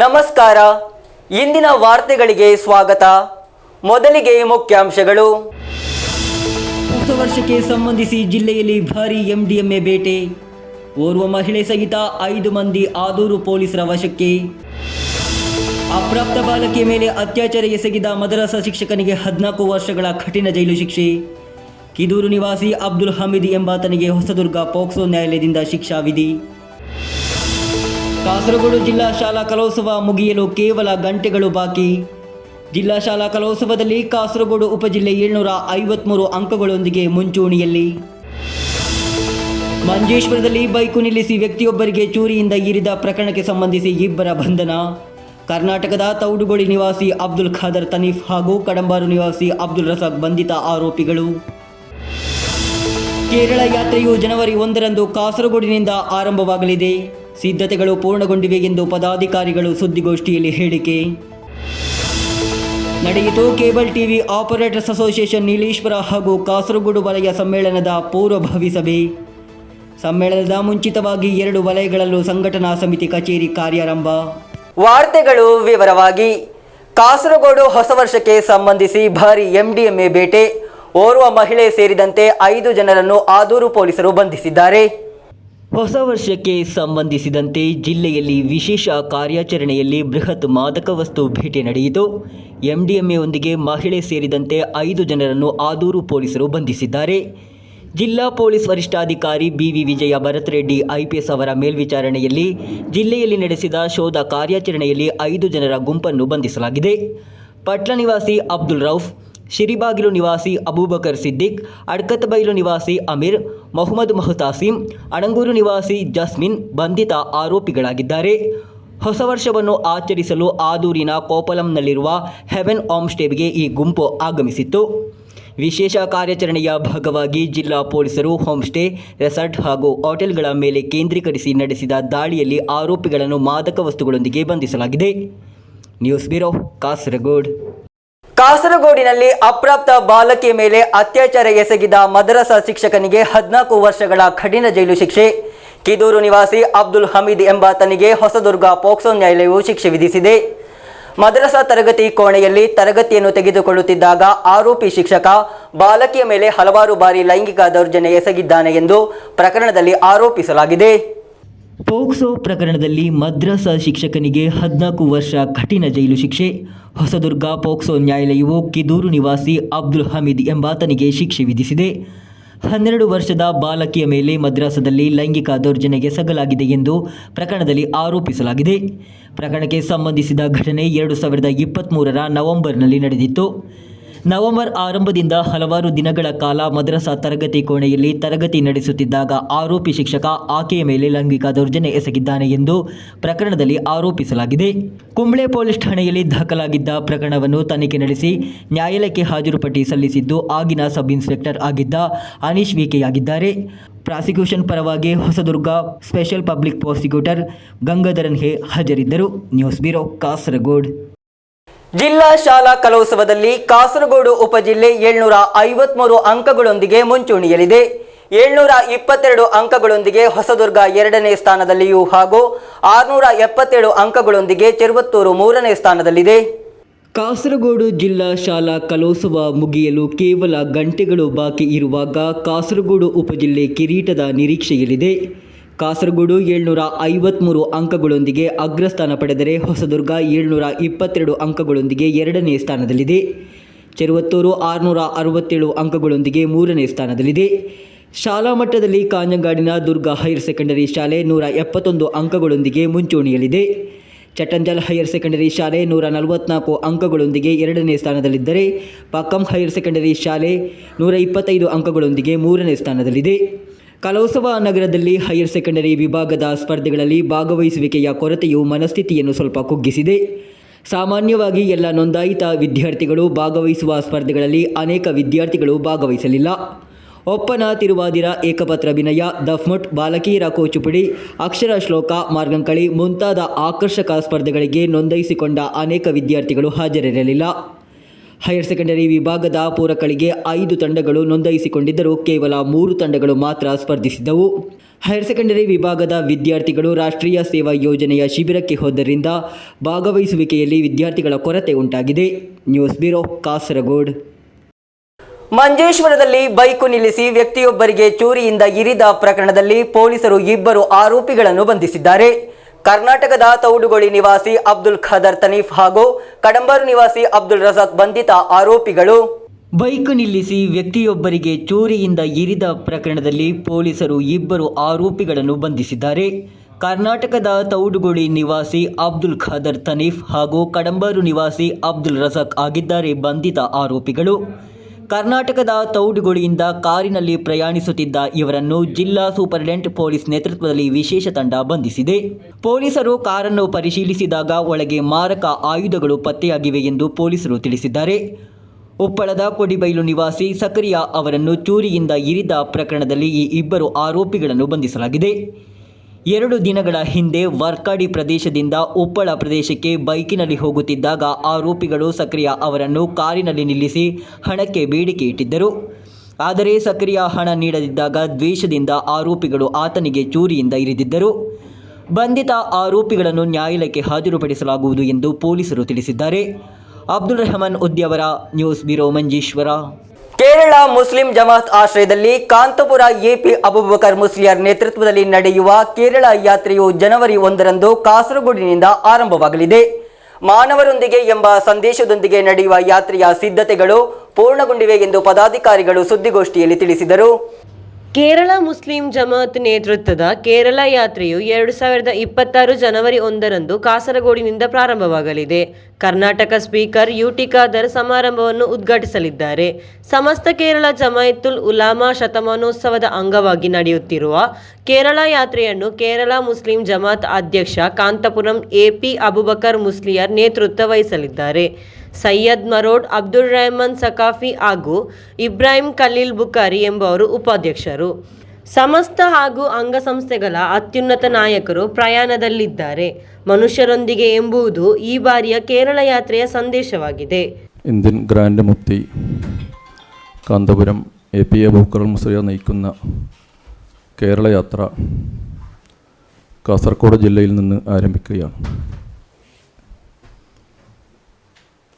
ನಮಸ್ಕಾರ. ಇಂದಿನ ವಾರ್ತೆಗಳಿಗೆ ಸ್ವಾಗತ. ಮೊದಲಿಗೆ ಮುಖ್ಯಾಂಶಗಳು. ಹೊಸ ವರ್ಷಕ್ಕೆ ಸಂಬಂಧಿಸಿ ಜಿಲ್ಲೆಯಲ್ಲಿ ಭಾರೀ ಎಂಡಿಎಂಎ ಬೇಟೆ. ಓರ್ವ ಮಹಿಳೆ ಸಹಿತ 5 ಮಂದಿ ಆದೂರು ಪೊಲೀಸರ ವಶಕ್ಕೆ. ಅಪ್ರಾಪ್ತ ಬಾಲಕಿಯ ಮೇಲೆ ಅತ್ಯಾಚಾರ ಎಸಗಿದ ಮದರಸಾ ಶಿಕ್ಷಕನಿಗೆ 14 ವರ್ಷಗಳ ಕಠಿಣ ಜೈಲು ಶಿಕ್ಷೆ. ಕಿದೂರು ನಿವಾಸಿ ಅಬ್ದುಲ್ ಹಮೀದ್ ಎಂಬಾತನಿಗೆ ಹೊಸದುರ್ಗ ಪೋಕ್ಸೋ ನ್ಯಾಯಾಲಯದಿಂದ ಶಿಕ್ಷಾ ವಿಧಿ. ಕಾಸರಗೋಡು ಜಿಲ್ಲಾ ಶಾಲಾ ಕಲೋತ್ಸವ ಮುಗಿಯಲು ಕೇವಲ ಗಂಟೆಗಳು ಬಾಕಿ. ಜಿಲ್ಲಾ ಶಾಲಾ ಕಲೋತ್ಸವದಲ್ಲಿ ಕಾಸರಗೋಡು ಉಪಜಿಲ್ಲೆ 753 ಅಂಕಗಳೊಂದಿಗೆ ಮುಂಚೂಣಿಯಲ್ಲಿ. ಮಂಜೇಶ್ವರದಲ್ಲಿ ಬೈಕು ನಿಲ್ಲಿಸಿ ವ್ಯಕ್ತಿಯೊಬ್ಬರಿಗೆ ಚೂರಿಯಿಂದ ಇರಿದ ಪ್ರಕರಣಕ್ಕೆ ಸಂಬಂಧಿಸಿ 2 ಬಂಧನ. ಕರ್ನಾಟಕದ ತೌಡುಗೋಳಿ ನಿವಾಸಿ ಅಬ್ದುಲ್ ಖಾದರ್ ತನೀಫ್ ಹಾಗೂ ಕಡಂಬಾರು ನಿವಾಸಿ ಅಬ್ದುಲ್ ರಸಾಕ್ ಬಂಧಿತ ಆರೋಪಿಗಳು. ಕೇರಳ ಯಾತ್ರೆಯು ಜನವರಿ 1ರಂದು ಕಾಸರಗೋಡಿನಿಂದ ಆರಂಭವಾಗಲಿದೆ. ಸಿದ್ಧತೆಗಳು ಪೂರ್ಣಗೊಂಡಿವೆ ಎಂದು ಪದಾಧಿಕಾರಿಗಳು ಸುದ್ದಿಗೋಷ್ಠಿಯಲ್ಲಿ ಹೇಳಿಕೆ. ನಡೆಯಿತು cable TV operators association Nileshwar ಹಾಗೂ ಕಾಸರಗೋಡು ವಲಯ ಸಮ್ಮೇಳನದ ಪೂರ್ವಭಾವಿ ಸಭೆ. ಸಮ್ಮೇಳನದ ಮುಂಚಿತವಾಗಿ 2 ವಲಯಗಳಲ್ಲೂ ಸಂಘಟನಾ ಸಮಿತಿ ಕಚೇರಿ ಕಾರ್ಯಾರಂಭ. ವಾರ್ತೆಗಳು ವಿವರವಾಗಿ. ಕಾಸರಗೋಡು ಹೊಸ ವರ್ಷಕ್ಕೆ ಸಂಬಂಧಿಸಿ ಭಾರೀ ಎಂಡಿಎಂಎ ಬೇಟೆ. ಓರ್ವ ಮಹಿಳೆ ಸೇರಿದಂತೆ 5 ಜನರನ್ನು ಆದೂರು ಪೊಲೀಸರು ಬಂಧಿಸಿದ್ದಾರೆ. ಹೊಸ ವರ್ಷಕ್ಕೆ ಸಂಬಂಧಿಸಿದಂತೆ ಜಿಲ್ಲೆಯಲ್ಲಿ ವಿಶೇಷ ಕಾರ್ಯಾಚರಣೆಯಲ್ಲಿ ಬೃಹತ್ ಮಾದಕ ವಸ್ತು ಬೇಟೆ ನಡೆಯಿತು. ಎಂಡಿಎಂಎಯೊಂದಿಗೆ ಮಹಿಳೆ ಸೇರಿದಂತೆ 5 ಜನರನ್ನು ಆದೂರು ಪೊಲೀಸರು ಬಂಧಿಸಿದ್ದಾರೆ. ಜಿಲ್ಲಾ ಪೊಲೀಸ್ ವರಿಷ್ಠಾಧಿಕಾರಿ BV ವಿಜಯ ಭರತ್ ರೆಡ್ಡಿ IPS ಅವರ ಮೇಲ್ವಿಚಾರಣೆಯಲ್ಲಿ ಜಿಲ್ಲೆಯಲ್ಲಿ ನಡೆಸಿದ ಶೋಧ ಕಾರ್ಯಾಚರಣೆಯಲ್ಲಿ 5 ಜನರ ಗುಂಪನ್ನು ಬಂಧಿಸಲಾಗಿದೆ. ಪಟ್ಲ ನಿವಾಸಿ ಅಬ್ದುಲ್ ರೌಫ್, ಶಿರಿಬಾಗಿಲು ನಿವಾಸಿ ಅಬೂಬಕರ್ ಸಿದ್ದಿಕ್, ಅಡ್ಕತ್ಬೈಲು ನಿವಾಸಿ ಅಮೀರ್, ಮೊಹಮ್ಮದ್ ಮೊಹತಾಸಿಂ, ಅಣಂಗೂರು ನಿವಾಸಿ ಜಸ್ಮಿನ್ ಬಂಧಿತ ಆರೋಪಿಗಳಾಗಿದ್ದಾರೆ. ಹೊಸ ವರ್ಷವನ್ನು ಆಚರಿಸಲು ಆದೂರಿನ ಕೋಪಲಂನಲ್ಲಿರುವ ಹೆವೆನ್ ಹೋಮ್ ಸ್ಟೇಗೆ ಈ ಗುಂಪು ಆಗಮಿಸಿತ್ತು. ವಿಶೇಷ ಕಾರ್ಯಾಚರಣೆಯ ಭಾಗವಾಗಿ ಜಿಲ್ಲಾ ಪೊಲೀಸರು ಹೋಮ್ ಸ್ಟೇ, ರೆಸಾರ್ಟ್ ಹಾಗೂ ಹೋಟೆಲ್ಗಳ ಮೇಲೆ ಕೇಂದ್ರೀಕರಿಸಿ ನಡೆಸಿದ ದಾಳಿಯಲ್ಲಿ ಆರೋಪಿಗಳನ್ನು ಮಾದಕ ವಸ್ತುಗಳೊಂದಿಗೆ ಬಂಧಿಸಲಾಗಿದೆ. News bureau, Kasaragod. ಕಾಸರಗೋಡಿನಲ್ಲಿ ಅಪ್ರಾಪ್ತ ಬಾಲಕಿಯ ಮೇಲೆ ಅತ್ಯಾಚಾರ ಎಸಗಿದ ಮದರಸಾ ಶಿಕ್ಷಕನಿಗೆ 14 ವರ್ಷಗಳ ಕಠಿಣ ಜೈಲು ಶಿಕ್ಷೆ. ಕಿದೂರು ನಿವಾಸಿ ಅಬ್ದುಲ್ ಹಮೀದ್ ಎಂಬಾತನಿಗೆ ಹೊಸದುರ್ಗ ಪೋಕ್ಸೋ ನ್ಯಾಯಾಲಯವು ಶಿಕ್ಷೆ ವಿಧಿಸಿದೆ. ಮದರಸಾ ತರಗತಿ ಕೋಣೆಯಲ್ಲಿ ತರಗತಿಯನ್ನು ತೆಗೆದುಕೊಳ್ಳುತ್ತಿದ್ದಾಗ ಆರೋಪಿ ಶಿಕ್ಷಕ ಬಾಲಕಿಯ ಮೇಲೆ ಹಲವಾರು ಬಾರಿ ಲೈಂಗಿಕ ದೌರ್ಜನ್ಯ ಎಸಗಿದ್ದಾನೆ ಎಂದು ಪ್ರಕರಣದಲ್ಲಿ ಆರೋಪಿಸಲಾಗಿದೆ. ಪೋಕ್ಸೋ ಪ್ರಕರಣದಲ್ಲಿ ಮದ್ರಸಾ ಶಿಕ್ಷಕನಿಗೆ 14 ವರ್ಷ ಕಠಿಣ ಜೈಲು ಶಿಕ್ಷೆ. ಹೊಸದುರ್ಗ ಪೋಕ್ಸೋ ನ್ಯಾಯಾಲಯವು ಕಿದೂರು ನಿವಾಸಿ ಅಬ್ದುಲ್ ಹಮೀದ್ ಎಂಬಾತನಿಗೆ ಶಿಕ್ಷೆ ವಿಧಿಸಿದೆ. 12 ವರ್ಷದ ಬಾಲಕಿಯ ಮೇಲೆ ಮದ್ರಸಾದಲ್ಲಿ ಲೈಂಗಿಕ ದೌರ್ಜನ್ಯ ಎಸಗಲಾಗಿದೆ ಎಂದು ಪ್ರಕರಣದಲ್ಲಿ ಆರೋಪಿಸಲಾಗಿದೆ. ಪ್ರಕರಣಕ್ಕೆ ಸಂಬಂಧಿಸಿದ ಘಟನೆ 2023ರ ನವೆಂಬರ್ನಲ್ಲಿ ನಡೆದಿತ್ತು. ನವೆಂಬರ್ ಆರಂಭದಿಂದ ಹಲವಾರು ದಿನಗಳ ಕಾಲ ಮದ್ರಸಾ ತರಗತಿ ಕೋಣೆಯಲ್ಲಿ ತರಗತಿ ನಡೆಸುತ್ತಿದ್ದಾಗ ಆರೋಪಿ ಶಿಕ್ಷಕ ಆಕೆಯ ಮೇಲೆ ಲೈಂಗಿಕ ದೌರ್ಜನ್ಯ ಎಸಗಿದ್ದಾನೆ ಎಂದು ಪ್ರಕರಣದಲ್ಲಿ ಆರೋಪಿಸಲಾಗಿದೆ. ಕುಂಬ್ಳೆ ಪೊಲೀಸ್ ಠಾಣೆಯಲ್ಲಿ ದಾಖಲಾಗಿದ್ದ ಪ್ರಕರಣವನ್ನು ತನಿಖೆ ನಡೆಸಿ ನ್ಯಾಯಾಲಯಕ್ಕೆ ಹಾಜರುಪಟ್ಟಿ ಸಲ್ಲಿಸಿದ್ದು ಆಗಿನ ಸಬ್ ಇನ್ಸ್ಪೆಕ್ಟರ್ ಆಗಿದ್ದ ಅನೀಶ್ ವಿಕೆಯಾಗಿದ್ದಾರೆ. ಪ್ರಾಸಿಕ್ಯೂಷನ್ ಪರವಾಗಿ Hosdurg special public prosecutor Gangadharan ಹೇ ಹಾಜರಿದ್ದರು. News bureau, Kasaragod. ಜಿಲ್ಲಾ ಶಾಲಾ ಕಲೋತ್ಸವದಲ್ಲಿ ಕಾಸರಗೋಡು ಉಪಜಿಲ್ಲೆ 753 ಅಂಕಗಳೊಂದಿಗೆ ಮುಂಚೂಣಿಯಲ್ಲಿದೆ. 722 ಅಂಕಗಳೊಂದಿಗೆ ಹೊಸದುರ್ಗ 2ನೇ ಸ್ಥಾನದಲ್ಲಿಯೂ ಹಾಗೂ 677 ಅಂಕಗಳೊಂದಿಗೆ ಚೆರುವತ್ತೂರು 3ನೇ ಸ್ಥಾನದಲ್ಲಿದೆ. ಕಾಸರಗೋಡು ಜಿಲ್ಲಾ ಶಾಲಾ ಕಲೋತ್ಸವ ಮುಗಿಯಲು ಕೇವಲ ಗಂಟೆಗಳು ಬಾಕಿ ಇರುವಾಗ ಕಾಸರಗೋಡು ಉಪಜಿಲ್ಲೆ ಕಿರೀಟದ ನಿರೀಕ್ಷೆಯಲ್ಲಿದೆ. ಕಾಸರಗೋಡು 753 ಅಂಕಗಳೊಂದಿಗೆ ಅಗ್ರಸ್ಥಾನ ಪಡೆದರೆ ಹೊಸದುರ್ಗ 722 ಅಂಕಗಳೊಂದಿಗೆ 2ನೇ ಸ್ಥಾನದಲ್ಲಿದೆ. ಚೆರುವತ್ತೂರು 667 ಅಂಕಗಳೊಂದಿಗೆ 3ನೇ ಸ್ಥಾನದಲ್ಲಿದೆ. ಶಾಲಾ ಮಟ್ಟದಲ್ಲಿ ಕಾಂಜಂಗಾಡಿನ ದುರ್ಗಾ ಹೈಯರ್ ಸೆಕೆಂಡರಿ ಶಾಲೆ 171 ಅಂಕಗಳೊಂದಿಗೆ ಮುಂಚೂಣಿಯಲ್ಲಿದೆ. ಚಟ್ಟಂಜಲ್ ಹೈಯರ್ ಸೆಕೆಂಡರಿ ಶಾಲೆ 144 ಅಂಕಗಳೊಂದಿಗೆ 2ನೇ ಸ್ಥಾನದಲ್ಲಿದ್ದರೆ ಪಕ್ಕಂ ಹೈಯರ್ ಸೆಕೆಂಡರಿ ಶಾಲೆ 125 ಅಂಕಗಳೊಂದಿಗೆ 3ನೇ ಸ್ಥಾನದಲ್ಲಿದೆ. ಕಲೋತ್ಸವ ನಗರದಲ್ಲಿ ಹೈಯರ್ ಸೆಕೆಂಡರಿ ವಿಭಾಗದ ಸ್ಪರ್ಧೆಗಳಲ್ಲಿ ಭಾಗವಹಿಸುವಿಕೆಯ ಕೊರತೆಯು ಮನಸ್ಥಿತಿಯನ್ನು ಸ್ವಲ್ಪ ಕುಗ್ಗಿಸಿದೆ. ಸಾಮಾನ್ಯವಾಗಿ ಎಲ್ಲ ನೋಂದಾಯಿತ ವಿದ್ಯಾರ್ಥಿಗಳು ಭಾಗವಹಿಸುವ ಸ್ಪರ್ಧೆಗಳಲ್ಲಿ ಅನೇಕ ವಿದ್ಯಾರ್ಥಿಗಳು ಭಾಗವಹಿಸಲಿಲ್ಲ. ಒಪ್ಪನ, ತಿರುವಾದಿರ, ಏಕಪತ್ರ ಅಭಿನಯ, ದಫ್ಮುಟ್, ಬಾಲಕಿಯರ ಕೂಚುಪುಡಿ, ಅಕ್ಷರ ಶ್ಲೋಕ, ಮಾರ್ಗಂಕಳಿ ಮುಂತಾದ ಆಕರ್ಷಕ ಸ್ಪರ್ಧೆಗಳಿಗೆ ನೋಂದಾಯಿಸಿಕೊಂಡ ಅನೇಕ ವಿದ್ಯಾರ್ಥಿಗಳು ಹಾಜರಿರಲಿಲ್ಲ. ಹೈಯರ್ ಸೆಕೆಂಡರಿ ವಿಭಾಗದ ಪೂರಕಗಳಿಗೆ 5 ತಂಡಗಳು ನೋಂದಾಯಿಸಿಕೊಂಡಿದ್ದರೂ ಕೇವಲ 3 ತಂಡಗಳು ಮಾತ್ರ ಸ್ಪರ್ಧಿಸಿದ್ದವು. ಹೈಯರ್ ಸೆಕೆಂಡರಿ ವಿಭಾಗದ ವಿದ್ಯಾರ್ಥಿಗಳು ರಾಷ್ಟ್ರೀಯ ಸೇವಾ ಯೋಜನೆಯ ಶಿಬಿರಕ್ಕೆ ಹೋದ್ದರಿಂದ ಭಾಗವಹಿಸುವಿಕೆಯಲ್ಲಿ ವಿದ್ಯಾರ್ಥಿಗಳ ಕೊರತೆ ಉಂಟಾಗಿದೆ. News bureau, Kasaragod. ಮಂಜೇಶ್ವರದಲ್ಲಿ ಬೈಕು ನಿಲ್ಲಿಸಿ ವ್ಯಕ್ತಿಯೊಬ್ಬರಿಗೆ ಚೂರಿಯಿಂದ ಇರಿದ ಪ್ರಕರಣದಲ್ಲಿ ಪೊಲೀಸರು 2 ಆರೋಪಿಗಳನ್ನು ಬಂಧಿಸಿದ್ದಾರೆ. ಕರ್ನಾಟಕದ ತೌಡುಗೋಳಿ ನಿವಾಸಿ ಅಬ್ದುಲ್ ಖಾದರ್ ತನೀಫ್ ಹಾಗೂ ಕಡಂಬರು ನಿವಾಸಿ ಅಬ್ದುಲ್ ರಜಾಕ್ ಬಂಧಿತ ಆರೋಪಿಗಳು. ಬೈಕ್ ನಿಲ್ಲಿಸಿ ವ್ಯಕ್ತಿಯೊಬ್ಬರಿಗೆ ಚೂರಿಯಿಂದ ಇರಿದ ಪ್ರಕರಣದಲ್ಲಿ ಪೊಲೀಸರು 2 ಆರೋಪಿಗಳನ್ನು ಬಂಧಿಸಿದ್ದಾರೆ. ಕರ್ನಾಟಕದ ತೌಡುಗೋಳಿ ನಿವಾಸಿ ಅಬ್ದುಲ್ ಖಾದರ್ ತನೀಫ್ ಹಾಗೂ ಕಡಂಬರು ನಿವಾಸಿ ಅಬ್ದುಲ್ ರಜಾಕ್ ಆಗಿದ್ದಾರೆ ಬಂಧಿತ ಆರೋಪಿಗಳು. ಕರ್ನಾಟಕದ ತೌಡುಗೋಳಿಯಿಂದ ಕಾರಿನಲ್ಲಿ ಪ್ರಯಾಣಿಸುತ್ತಿದ್ದ ಇವರನ್ನು ಜಿಲ್ಲಾ ಸೂಪರಿಂಟೆಂಡೆಂಟ್ ಪೊಲೀಸ್ ನೇತೃತ್ವದಲ್ಲಿ ವಿಶೇಷ ತಂಡ ಬಂಧಿಸಿದೆ. ಪೊಲೀಸರು ಕಾರನ್ನು ಪರಿಶೀಲಿಸಿದಾಗ ಒಳಗೆ ಮಾರಕ ಆಯುಧಗಳು ಪತ್ತೆಯಾಗಿವೆ ಎಂದು ಪೊಲೀಸರು ತಿಳಿಸಿದ್ದಾರೆ. ಉಪ್ಪಳದ ಕೊಡಿಬೈಲು ನಿವಾಸಿ ಸಕರಿಯಾ ಅವರನ್ನು ಚೂರಿಯಿಂದ ಇರಿದ ಪ್ರಕರಣದಲ್ಲಿ ಈ 2 ಆರೋಪಿಗಳನ್ನು ಬಂಧಿಸಲಾಗಿದೆ. 2 ದಿನಗಳ ಹಿಂದೆ ವರ್ಕಾಡಿ ಪ್ರದೇಶದಿಂದ ಉಪ್ಪಳ ಪ್ರದೇಶಕ್ಕೆ ಬೈಕಿನಲ್ಲಿ ಹೋಗುತ್ತಿದ್ದಾಗ ಆರೋಪಿಗಳು ಸಕ್ರಿಯಾ ಅವರನ್ನು ಕಾರಿನಲ್ಲಿ ನಿಲ್ಲಿಸಿ ಹಣಕ್ಕೆ ಬೇಡಿಕೆ ಇಟ್ಟಿದ್ದರು. ಆದರೆ ಸಕ್ರಿಯಾ ಹಣ ನೀಡದಿದ್ದಾಗ ದ್ವೇಷದಿಂದ ಆರೋಪಿಗಳು ಆತನಿಗೆ ಚೂರಿಯಿಂದ ಇರಿದಿದ್ದರು. ಬಂಧಿತ ಆರೋಪಿಗಳನ್ನು ನ್ಯಾಯಾಲಯಕ್ಕೆ ಹಾಜರುಪಡಿಸಲಾಗುವುದು ಎಂದು ಪೊಲೀಸರು ತಿಳಿಸಿದ್ದಾರೆ. Abdul Rahman Udyavar, news bureau, Manjeshwar. Kerala Muslim Jamaat ಆಶ್ರಯದಲ್ಲಿ ಕಾಂತಪುರ ಎಪಿ ಅಬೂಬಕರ್ ಮುಸ್ಲಿಯಾರ್ ನೇತೃತ್ವದಲ್ಲಿ ನಡೆಯುವ ಕೇರಳ ಯಾತ್ರೆಯು ಜನವರಿ 1ರಂದು ಕಾಸರಗೋಡಿನಿಂದ ಆರಂಭವಾಗಲಿದೆ. ಮಾನವರೊಂದಿಗೆ ಎಂಬ ಸಂದೇಶದೊಂದಿಗೆ ನಡೆಯುವ ಯಾತ್ರೆಯ ಸಿದ್ಧತೆಗಳು ಪೂರ್ಣಗೊಂಡಿವೆ ಎಂದು ಪದಾಧಿಕಾರಿಗಳು ಸುದ್ದಿಗೋಷ್ಠಿಯಲ್ಲಿ ತಿಳಿಸಿದರು. ಕೇರಳ ಮುಸ್ಲಿಂ ಜಮಾತ್ ನೇತೃತ್ವದ ಕೇರಳ ಯಾತ್ರೆಯು 2026 ಜನವರಿ 1ರಂದು ಕಾಸರಗೋಡಿನಿಂದ ಪ್ರಾರಂಭವಾಗಲಿದೆ. ಕರ್ನಾಟಕ ಸ್ಪೀಕರ್ ಯುಟಿ ಖಾದರ್ ಸಮಾರಂಭವನ್ನು ಉದ್ಘಾಟಿಸಲಿದ್ದಾರೆ. ಸಮಸ್ತ ಕೇರಳ ಜಮಾಯತುಲ್ ಉಲಾಮಾ ಶತಮಾನೋತ್ಸವದ ಅಂಗವಾಗಿ ನಡೆಯುತ್ತಿರುವ ಕೇರಳ ಯಾತ್ರೆಯನ್ನು ಕೇರಳ ಮುಸ್ಲಿಂ ಜಮಾತ್ ಅಧ್ಯಕ್ಷ ಕಾಂತಪುರಂ ಎಪಿ ಅಬೂಬಕರ್ ಮುಸ್ಲಿಯಾರ್ ನೇತೃತ್ವ ವಹಿಸಲಿದ್ದಾರೆ. ಸೈಯದ್ ಮರೋಡ್, ಅಬ್ದುಲ್ ರೆಹಮಾನ್ ಸಕಾಫಿ ಹಾಗೂ ಇಬ್ರಾಹಿಂ ಖಲೀಲ್ ಬುಖಾರಿ ಎಂಬುವರು ಉಪಾಧ್ಯಕ್ಷರು. ಸಮಸ್ತ ಹಾಗೂ ಅಂಗಸಂಸ್ಥೆಗಳ ಅತ್ಯುನ್ನತ ನಾಯಕರು ಪ್ರಯಾಣದಲ್ಲಿದ್ದಾರೆ. ಮನುಷ್ಯರೊಂದಿಗೆ ಎಂಬುದು ಈ ಬಾರಿಯ ಕೇರಳ ಯಾತ್ರೆಯ ಸಂದೇಶವಾಗಿದೆ. ഇന്ത്യൻ ഗ്രാൻഡ് മുഫ്തി കാന്തപുരം എപി അബൂബക്കർ മുസ്ലിയാർ നയിക്കുന്ന കേരള യാത്ര കാസർഗോഡ് ജില്ലയിൽ നിന്ന് ആരംഭിക്കുകയാണ്.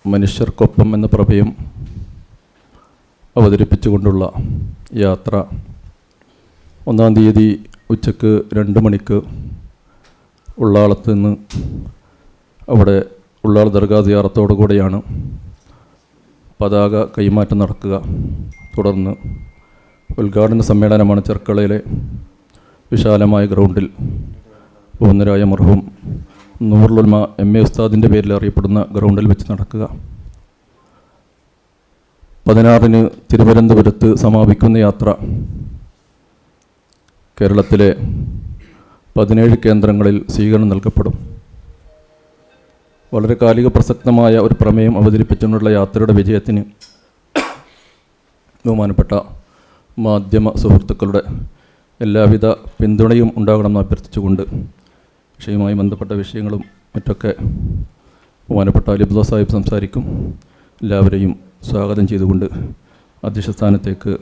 മനുഷ്യർക്കൊപ്പം എന്ന പ്രമേയം അവതരിപ്പിച്ചുകൊണ്ടുള്ള യാത്ര 1-ാം തീയതി ഉച്ചക്ക് 2 മണിക്ക് ഉള്ളാളത്ത് നിന്ന് അവിടെ ഉള്ളാൾ ദർഗാ സിയാറത്തോടു കൂടെയാണ് പതാക കൈമാറ്റം നടക്കുക. തുടർന്ന് ഉദ്ഘാടന സമ്മേളനമാണ് ചെർക്കളയിലെ വിശാലമായ ഗ്രൗണ്ടിൽ ബഹുമാന്യരായ മർഹൂം നൂറുൽ ഉലമ MA ഉസ്താദിൻ്റെ പേരിൽ അറിയപ്പെടുന്ന ഗ്രൗണ്ടിൽ വെച്ച് നടക്കുക. 16-ന് തിരുവനന്തപുരത്ത് സമാപിക്കുന്ന യാത്ര കേരളത്തിലെ 17 കേന്ദ്രങ്ങളിൽ സ്വീകരണം നൽകപ്പെടും. വളരെ കാലിക പ്രസക്തമായ ഒരു പ്രമേയം അവതരിപ്പിച്ചുകൊണ്ടുള്ള യാത്രയുടെ വിജയത്തിന് ബഹുമാനപ്പെട്ട മാധ്യമ സുഹൃത്തുക്കളുടെ എല്ലാവിധ പിന്തുണയും ഉണ്ടാകണമെന്ന് അഭ്യർത്ഥിച്ചുകൊണ്ട് വിഷയവുമായി ബന്ധപ്പെട്ട വിഷയങ്ങളും മറ്റൊക്കെ ബഹുമാനപ്പെട്ട അലി അബ്ദുള്ള സാഹിബ് സംസാരിക്കും. എല്ലാവരെയും സ്വാഗതം ചെയ്തുകൊണ്ട് അധ്യക്ഷ സ്ഥാനത്തേക്ക്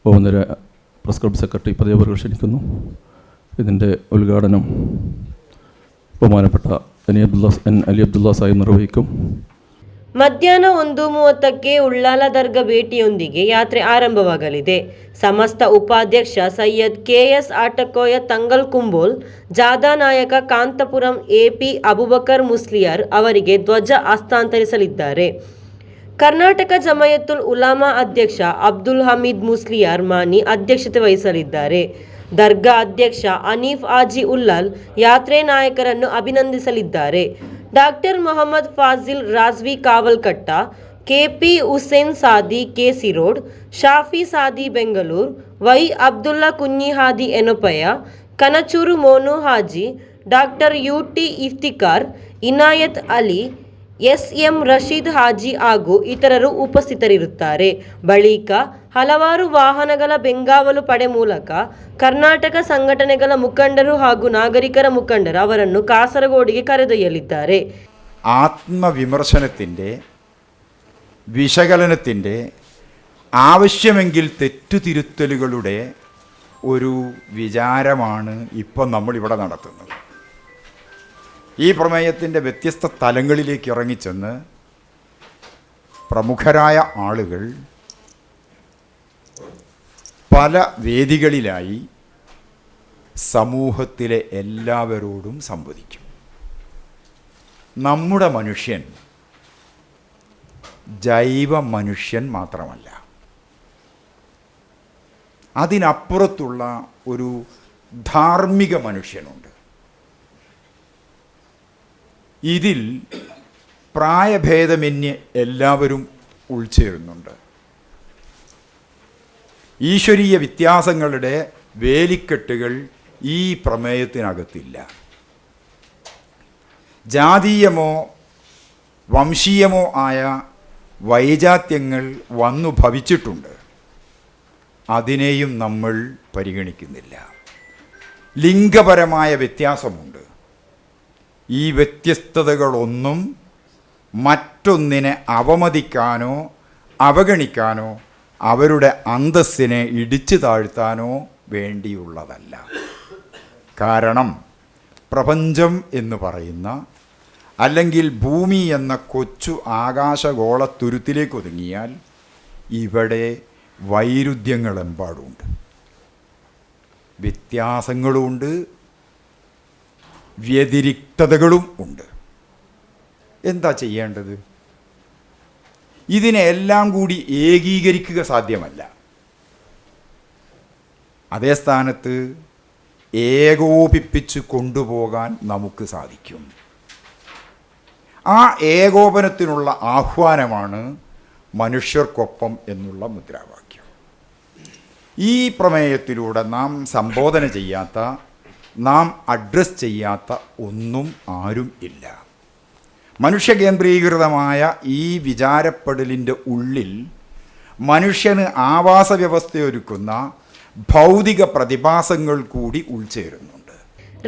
ബഹുമാന്യ പ്രസ് ക്ലബ് സെക്രട്ടറി പദവി ക്ഷണിക്കുന്നു. ഇതിൻ്റെ ഉദ്ഘാടനം ബഹുമാനപ്പെട്ട അലി അബ്ദുള്ള സാഹിബ് നിർവഹിക്കും. ಮಧ್ಯಾಹ್ನ 1:30ಕ್ಕೆ ಉಳ್ಳಾಲ ದರ್ಗಾ ಭೇಟಿಯೊಂದಿಗೆ ಯಾತ್ರೆ ಆರಂಭವಾಗಲಿದೆ. ಸಮಸ್ತ ಉಪಾಧ್ಯಕ್ಷ ಸೈಯದ್ KS ಆಟಕೋಯ ತಂಗಲ್ ಕುಂಬೋಲ್, ಜಾದಾ ನಾಯಕ ಕಾಂತಪುರಂ ಎಪಿ ಅಬೂಬಕರ್ ಮುಸ್ಲಿಯಾರ್ ಅವರಿಗೆ ಧ್ವಜ ಹಸ್ತಾಂತರಿಸಲಿದ್ದಾರೆ. ಕರ್ನಾಟಕ ಜಮಾಯತುಲ್ ಉಲಾಮಾ ಅಧ್ಯಕ್ಷ ಅಬ್ದುಲ್ ಹಮೀದ್ ಮುಸ್ಲಿಯಾರ್ ಮಾನಿ ಅಧ್ಯಕ್ಷತೆ ವಹಿಸಲಿದ್ದಾರೆ. ದರ್ಗಾ ಅಧ್ಯಕ್ಷ ಹನೀಫ್ ಹಾಜಿ ಉಲ್ಲಾಲ್ ಯಾತ್ರೆ ನಾಯಕರನ್ನು ಅಭಿನಂದಿಸಲಿದ್ದಾರೆ. Doctor Mohammed Fazil Razvi Kavalkatta, KP Hussain Saadi KC road, Shafi Saadi Bengaluru, Y Abdulla Kunhihadi Yenepoya, Kanachur Monu Haji, doctor UT Iftikhar, Inayat Ali, SM Rasheed Haji ಹಾಗೂ ಇತರರು ಉಪಸ್ಥಿತರಿರುತ್ತಾರೆ. ಬಳಿಕ ಹಲವಾರು ವಾಹನಗಳ ಬೆಂಗಾವಲು ಪಡೆ ಮೂಲಕ ಕರ್ನಾಟಕ ಸಂಘಟನೆಗಳ ಮುಖಂಡರು ಹಾಗೂ ನಾಗರಿಕರ ಮುಖಂಡರು ಅವರನ್ನು ಕಾಸರಗೋಡಿಗೆ ಕರೆದೊಯ್ಯಲಿದ್ದಾರೆ. ആത്മവിമർശനത്തിൻ്റെ വിശകലനത്തിൻ്റെ, ആവശ്യമെങ്കിൽ തെറ്റുതിരുത്തലുകളുടെ ഒരു വിചാരമാണ് ഇപ്പം നമ്മളിവിടെ നടത്തുന്നത്. ഈ പ്രമേയത്തിൻ്റെ വ്യത്യസ്ത തലങ്ങളിലേക്ക് ഇറങ്ങിച്ചെന്ന് പ്രമുഖരായ ആളുകൾ പല വേദികളിലായി സമൂഹത്തിലെ എല്ലാവരോടും സംവദിക്കും. നമ്മുടെ മനുഷ്യൻ ജൈവ മനുഷ്യൻ മാത്രമല്ല, അതിനപ്പുറത്തുള്ള ഒരു ധാർമ്മിക മനുഷ്യനുണ്ട്. ഇതിൽ പ്രായഭേദമന്യേ എല്ലാവരും ഉൾച്ചേരുന്നുണ്ട്. ഈശ്വരീയ വ്യത്യാസങ്ങളുടെ വേലിക്കെട്ടുകൾ ഈ പ്രമേയത്തിനകത്തില്ല. ജാതീയമോ വംശീയമോ ആയ വൈജാത്യങ്ങൾ വന്നു ഭവിച്ചിട്ടുണ്ട്. അതിനെയും നമ്മൾ പരിഗണിക്കുന്നില്ല. ലിംഗപരമായ വ്യത്യാസമുണ്ട്. ഈ വ്യത്യസ്തതകളൊന്നും മറ്റൊന്നിനെ അവമതിക്കാനോ അവഗണിക്കാനോ അവരുടെ അന്തസ്സിനെ ഇടിച്ചു താഴ്ത്താനോ വേണ്ടിയുള്ളതല്ല. കാരണം പ്രപഞ്ചം എന്ന് പറയുന്ന, അല്ലെങ്കിൽ ഭൂമി എന്ന കൊച്ചു ആകാശഗോളത്തുരുത്തിലേക്ക് ഒതുങ്ങിയാൽ ഇവിടെ വൈരുദ്ധ്യങ്ങളെമ്പാടുണ്ട്, വ്യത്യാസങ്ങളുമുണ്ട്, വ്യതിരിക്തതകളും ഉണ്ട്. എന്താ ചെയ്യേണ്ടത്? ഇതിനെല്ലാം കൂടി ഏകീകരിക്കുക സാധ്യമല്ല. അതേ സ്ഥാനത്ത് ഏകോപിപ്പിച്ച് കൊണ്ടുപോകാൻ നമുക്ക് സാധിക്കും. ആ ഏകോപനത്തിനുള്ള ആഹ്വാനമാണ് മനുഷ്യർക്കൊപ്പം എന്നുള്ള മുദ്രാവാക്യം. ഈ പ്രമേയത്തിലൂടെ നാം സംബോധന ചെയ്യാത്ത, നാം അഡ്രസ് ചെയ്യാത്ത ഒന്നും ആരും ഇല്ല. മനുഷ്യകേന്ദ്രീകൃതമായ ഈ വിചാരപ്പെടലിൻ്റെ ഉള്ളിൽ മനുഷ്യന് ആവാസ വ്യവസ്ഥയൊരുക്കുന്ന ಭೌತಿಕ പ്രതിഭാസങ്ങൾ കൂടി ಉಳ್ಚೇರುന്നുണ്ട്.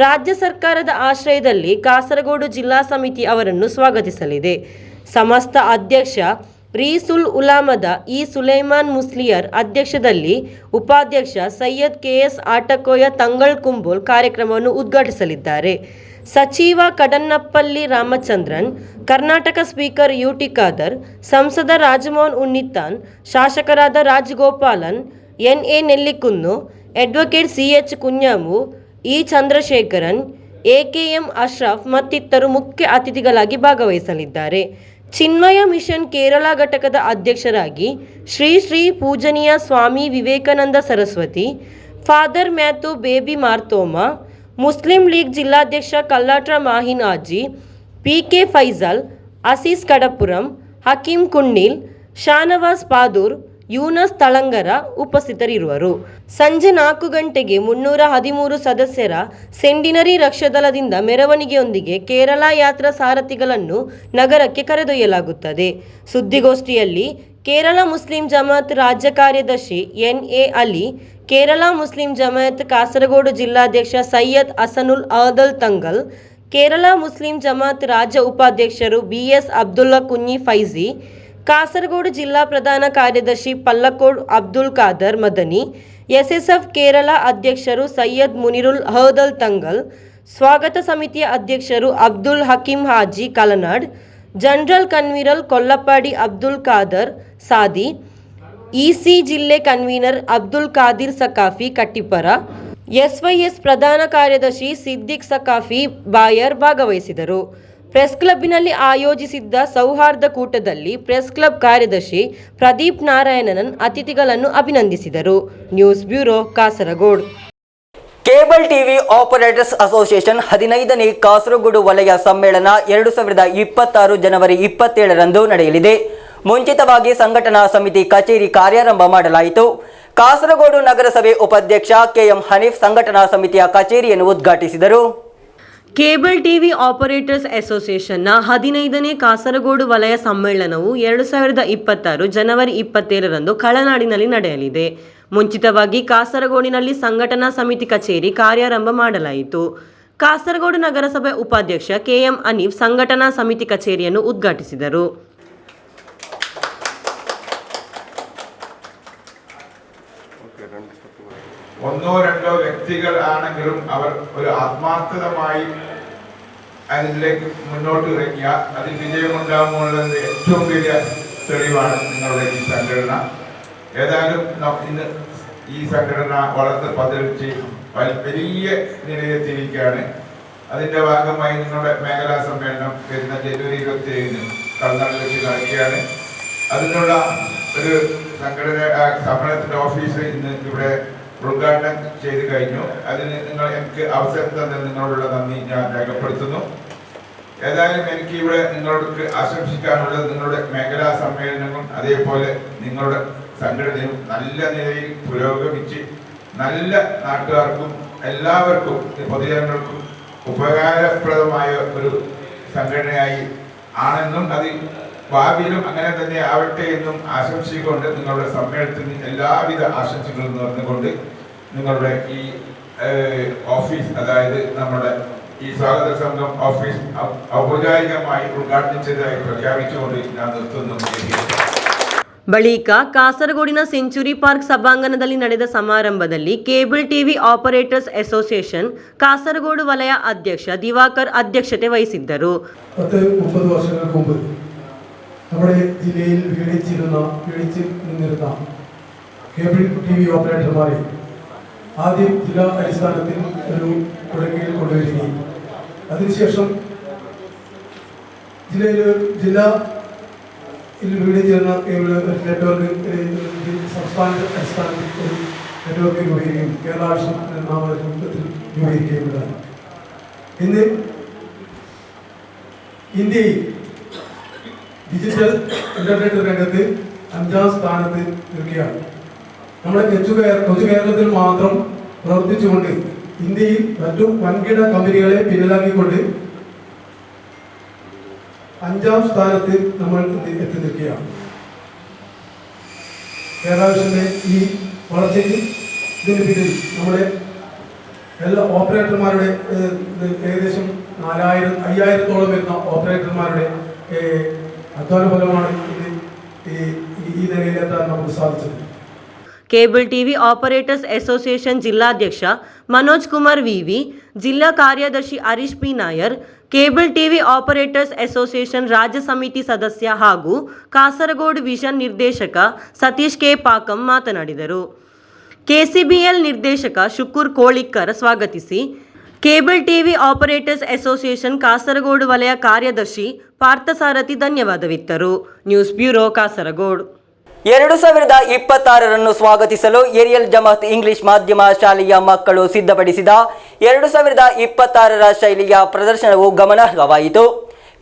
ರಾಜ್ಯ ಸರ್ಕಾರದ ಆಶ್ರಯದಲ್ಲಿ ಕಾಸರಗೋಡು ಜಿಲ್ಲಾ ಸಮಿತಿ ಅವರನ್ನು ಸ್ವಾಗತಿಸಲಿದೆ. ಸಮಸ್ತ ಅಧ್ಯಕ್ಷ ರೀಸುಲ್ ಉಲಾಮದ ಇ ಸುಲೈಮಾನ್ ಮುಸ್ಲಿಯರ್ ಅಧ್ಯಕ್ಷದಲ್ಲಿ ಉಪಾಧ್ಯಕ್ಷ ಸೈಯದ್ KS ಆಟಕೋಯ ತಂಗಳ್ ಕುಂಬೋಲ್ ಕಾರ್ಯಕ್ರಮವನ್ನು ಉದ್ಘಾಟಿಸಲಿದ್ದಾರೆ. ಸಚಿವ ಕಡನ್ನಪ್ಪಲ್ಲಿ ರಾಮಚಂದ್ರನ್, ಕರ್ನಾಟಕ ಸ್ಪೀಕರ್ UT ಖಾದರ್, ಸಂಸದ ರಾಜಮೋಹನ್ ಉನ್ನಿತ್ತಾನ್, ಶಾಸಕರಾದ Rajagopalan, NA Nellikunnu, advocate CH Kunhamu, E Chandrasekharan, AKM Ashraf ಮತ್ತಿತರರು ಮುಖ್ಯ ಅತಿಥಿಗಳಾಗಿ ಭಾಗವಹಿಸಲಿದ್ದಾರೆ. ಚಿನ್ಮಯ ಮಿಷನ್ ಕೇರಳ ಘಟಕದ ಅಧ್ಯಕ್ಷರಾಗಿ ಶ್ರೀ ಶ್ರೀ ಪೂಜನೀಯ Swami Vivekananda Saraswati, father Mathew Baby Marthoma, Muslim League ಜಿಲ್ಲಾಧ್ಯಕ್ಷ ಕಲ್ಲಾಟ್ರ ಮಾಹಿನ್ ಆಜಿ, PK ಫೈಜಲ್, ಅಸೀಸ್ ಕಡಪುರಂ, ಹಕೀಂ ಕುಣ್ಣೀಲ್, ಶಾನವಾಸ್ ಪಾದೂರ್, ಯೂನಸ್ ತಳಂಗರ ಉಪಸ್ಥಿತರಿರುವರು. ಸಂಜೆ 4 ಗಂಟೆಗೆ 313 ಸದಸ್ಯರ ಸೆಂಡಿನರಿ ರಕ್ಷದಳದಿಂದ ಮೆರವಣಿಗೆಯೊಂದಿಗೆ ಕೇರಳ ಯಾತ್ರಾ ಸಾರಥಿಗಳನ್ನು ನಗರಕ್ಕೆ ಕರೆದೊಯ್ಯಲಾಗುತ್ತದೆ. ಸುದ್ದಿಗೋಷ್ಠಿಯಲ್ಲಿ ಕೇರಳ ಮುಸ್ಲಿಂ ಜಮಾತ್ ರಾಜ್ಯ ಕಾರ್ಯದರ್ಶಿ NA ಅಲಿ, ಕೇರಳ ಮುಸ್ಲಿಂ ಜಮಾತ್ ಕಾಸರಗೋಡು ಜಿಲ್ಲಾಧ್ಯಕ್ಷ ಸೈಯದ್ ಹಸನುಲ್ ಆದಲ್ ತಂಗಲ್, ಕೇರಳ ಮುಸ್ಲಿಂ ಜಮಾತ್ ರಾಜ್ಯ ಉಪಾಧ್ಯಕ್ಷರು BS ಅಬ್ದುಲ್ಲಾ ಕುഞ്ഞി ಫೈಜಿ, ಕಾಸರಗೋಡು ಜಿಲ್ಲಾ ಪ್ರಧಾನ ಕಾರ್ಯದರ್ಶಿ ಪಲ್ಲಕೋಡ್ ಅಬ್ದುಲ್ ಖಾದರ್ ಮದನಿ, SSF ಕೇರಳ ಅಧ್ಯಕ್ಷರು ಸೈಯದ್ ಮುನಿರುಲ್ ಹದಲ್ ತಂಗಲ್, ಸ್ವಾಗತ ಸಮಿತಿಯ ಅಧ್ಯಕ್ಷರು Abdul Hakeem Haji Kalanad, general convener Kollampady Abdul Khader Saadi, EC ಜಿಲ್ಲೆ ಕನ್ವೀನರ್ ಅಬ್ದುಲ್ ಖಾದಿರ್ ಸಕಾಫಿ ಕಟ್ಟಿಪರ, SYS ಪ್ರಧಾನ ಕಾರ್ಯದರ್ಶಿ ಸಿದ್ದಿಕ್ ಸಕಾಫಿ ಬಾಯರ್ ಭಾಗವಹಿಸಿದರು. ಪ್ರೆಸ್ ಕ್ಲಬ್ಬಿನಲ್ಲಿ ಆಯೋಜಿಸಿದ್ದ ಸೌಹಾರ್ದ ಕೂಟದಲ್ಲಿ ಪ್ರೆಸ್ ಕ್ಲಬ್ ಕಾರ್ಯದರ್ಶಿ ಪ್ರದೀಪ್ ನಾರಾಯಣನ್ ಅತಿಥಿಗಳನ್ನು ಅಭಿನಂದಿಸಿದರು. News bureau, Kasaragod. Cable TV operators association 15ನೇ ಕಾಸರಗೋಡು ವಲಯ ಸಮ್ಮೇಳನ 2026 ಜನವರಿ 27ರಂದು ನಡೆಯಲಿದೆ. ಮುಂಚಿತವಾಗಿ ಸಂಘಟನಾ ಸಮಿತಿ ಕಚೇರಿ ಕಾರ್ಯಾರಂಭ ಮಾಡಲಾಯಿತು. ಕಾಸರಗೋಡು ನಗರಸಭೆ ಉಪಾಧ್ಯಕ್ಷ KM ಹನೀಫ್ ಸಂಘಟನಾ ಸಮಿತಿಯ ಕಚೇರಿಯನ್ನು ಉದ್ಘಾಟಿಸಿದರು. ಕೇಬಲ್ ಟಿವಿ ಆಪರೇಟರ್ಸ್ ಅಸೋಸಿಯೇಷನ್ನ 15ನೇ ಕಾಸರಗೋಡು ವಲಯ ಸಮ್ಮೇಳನವು 2026 ಜನವರಿ 27ರಂದು ಕಳನಾಡಿನಲ್ಲಿ ನಡೆಯಲಿದೆ. ಮುಂಚಿತವಾಗಿ ಕಾಸರಗೋಡಿನಲ್ಲಿ ಸಂಘಟನಾ ಸಮಿತಿ ಕಚೇರಿ ಕಾರ್ಯಾರಂಭ ಮಾಡಲಾಯಿತು. ಕಾಸರಗೋಡು ನಗರಸಭೆ ಉಪಾಧ್ಯಕ್ಷ KM ಹನೀಫ್ ಸಂಘಟನಾ ಸಮಿತಿ ಕಚೇರಿಯನ್ನು ಉದ್ಘಾಟಿಸಿದರು. ഒന്നോ രണ്ടോ വ്യക്തികൾ ആണെങ്കിലും അവർ ഒരു ആത്മാർത്ഥതമായി അതിലേക്ക് മുന്നോട്ട് ഇറങ്ങിയാൽ അതിൽ വിജയമുണ്ടാകുമെന്നുള്ളത് ഏറ്റവും വലിയ തെളിവാണ് നിങ്ങളുടെ ഈ സംഘടന. ഏതായാലും ഇന്ന് ഈ സംഘടന വളർന്ന് പന്തലിച്ച് വലിയ നിലയെത്തിയിരിക്കുകയാണ്. അതിൻ്റെ ഭാഗമായി നിങ്ങളുടെ മേഖലാ സമ്മേളനം വരുന്ന ജനുവരി 27 കർണാടകയിൽ വെച്ച് നടക്കുകയാണ്. അതിനുള്ള ഒരു സമ്മേളനത്തിൻ്റെ ഓഫീസ് ഇന്ന് ഇവിടെ ഉദ്ഘാടനം ചെയ്ത് കഴിഞ്ഞു. അതിന് എനിക്ക് അവസരം തന്ന നിങ്ങളോടുള്ള നന്ദി ഞാൻ രേഖപ്പെടുത്തുന്നു. ഏതായാലും എനിക്ക് ഇവിടെ നിങ്ങളോട് ആശംസിക്കാനുള്ളത് നിങ്ങളുടെ മേഖലാ സമ്മേളനങ്ങളും അതേപോലെ നിങ്ങളുടെ സംഘടനയും നല്ല നിലയിൽ പുരോഗമിച്ച് നല്ല നാട്ടുകാർക്കും എല്ലാവർക്കും പൊതുജനങ്ങൾക്കും ഉപകാരപ്രദമായ ഒരു സംഘടനയായി ആണെന്നും അത് ഭാവിയിലും അങ്ങനെ തന്നെ ആവട്ടെ എന്നും ആശംസിച്ചുകൊണ്ട് നിങ്ങളുടെ സമ്മേളനത്തിന് എല്ലാവിധ ആശംസകളും നേർന്നുകൊണ്ട് നിങ്ങളുടെ ഈ ഓഫീസ്, അതായത് നമ്മുടെ ഈ സ്വാഗത സംഘം ഓഫീസ് ഔപചാരികമായി ഉദ്ഘാടനം പ്രഖ്യാപിച്ചുകൊണ്ട് ഞാൻ നിർത്തുന്നു. ಬಳಿಕ ಕಾಸರಗೋಡಿನ ಸೆಂಚುರಿ ಪಾರ್ಕ್ ಸಭಾಂಗಣದಲ್ಲಿ ನಡೆದ ಸಮಾರಂಭದಲ್ಲಿ cable TV operators association Kasaragod ವಲಯ ಅಧ್ಯಕ್ಷ ದಿವಾಕರ್ ಅಧ್ಯಕ್ಷತೆ ವಹಿಸಿದ್ದರು. 30 വർഷങ്ങൾക്ക് മുമ്പ് നമ്മുടെ ജില്ലയിൽ പീഡിച്ചു നിന്നിരുന്ന കേബിൾ ടി വി ഓപ്പറേറ്റർമാരെ ആദ്യം ജില്ലാ അടിസ്ഥാനത്തിൽ ഒരു കുടക്കീഴിൽ കൊണ്ടുവരികയും അതിനുശേഷം ജില്ലയിൽ പീഡിച്ചിരുന്ന കേബിൾ നെറ്റ്വർക്ക് സംസ്ഥാന അടിസ്ഥാനത്തിൽ ഒരു നെറ്റ്വർക്ക് രൂപീകരിക്കുകയും കേരള ആവശ്യം നാമത്തിൽ രൂപീകരിക്കുകയുണ്ടായി. ഇന്ന് ഇന്ത്യയിൽ ഡിജിറ്റൽ ഇന്റർനെറ്റ് രംഗത്ത് 5ാം സ്ഥാനത്ത് നിൽക്കുകയാണ്. നമ്മുടെ കൊച്ചു കേരളത്തിൽ മാത്രം പ്രവർത്തിച്ചുകൊണ്ട് ഇന്ത്യയിൽ മറ്റു വൻകിട കമ്പനികളെ പിന്നിലാക്കിക്കൊണ്ട് 5ാം സ്ഥാനത്ത് നമ്മൾ എത്തി നിൽക്കുകയാണ്. കേരളത്തിന്റെ ഈ വളർച്ചയ്ക്ക് ഇതിന് പിന്നിൽ നമ്മുടെ എല്ലാ ഓപ്പറേറ്റർമാരുടെ ഏകദേശം 5000-ഓളം വരുന്ന ഓപ്പറേറ്റർമാരുടെ അധ്വാന ഫലമാണ് ഈ നിലയിലെത്താൻ നമുക്ക് സാധിച്ചത്. ಕೇಬಲ್ ಟಿವಿ ಆಪರೇಟರ್ಸ್ ಅಸೋಸಿಯೇಷನ್ ಜಿಲ್ಲಾಧ್ಯಕ್ಷ ಮನೋಜ್ ಕುಮಾರ್ ವಿವಿ, ಜಿಲ್ಲಾ ಕಾರ್ಯದರ್ಶಿ Harish P Nair, cable TV operators association ರಾಜ್ಯ ಸಮಿತಿ ಸದಸ್ಯ ಹಾಗೂ ಕಾಸರಗೋಡು ವಿಷನ್ ನಿರ್ದೇಶಕ ಸತೀಶ್ ಕೆ ಪಾಕಂ ಮಾತನಾಡಿದರು. ಕೆಸಿಬಿಎಲ್ ನಿರ್ದೇಶಕ ಶುಕೂರ್ ಕೋಳಿಕ್ಕರ್ ಸ್ವಾಗತಿಸಿ, cable TV operators association Kasaragod ವಲಯ ಕಾರ್ಯದರ್ಶಿ ಪಾರ್ಥಸಾರಥಿ ಧನ್ಯವಾದವಿತ್ತರು. News bureau Kasaragod. 2026 ಸ್ವಾಗತಿಸಲು ಏರಿಯಲ್ ಜಮಾತ್ ಇಂಗ್ಲಿಷ್ ಮಾಧ್ಯಮ ಶಾಲೆಯ ಮಕ್ಕಳು ಸಿದ್ಧಪಡಿಸಿದ 2026 ಶೈಲಿಯ ಪ್ರದರ್ಶನವು ಗಮನಾರ್ಹವಾಯಿತು.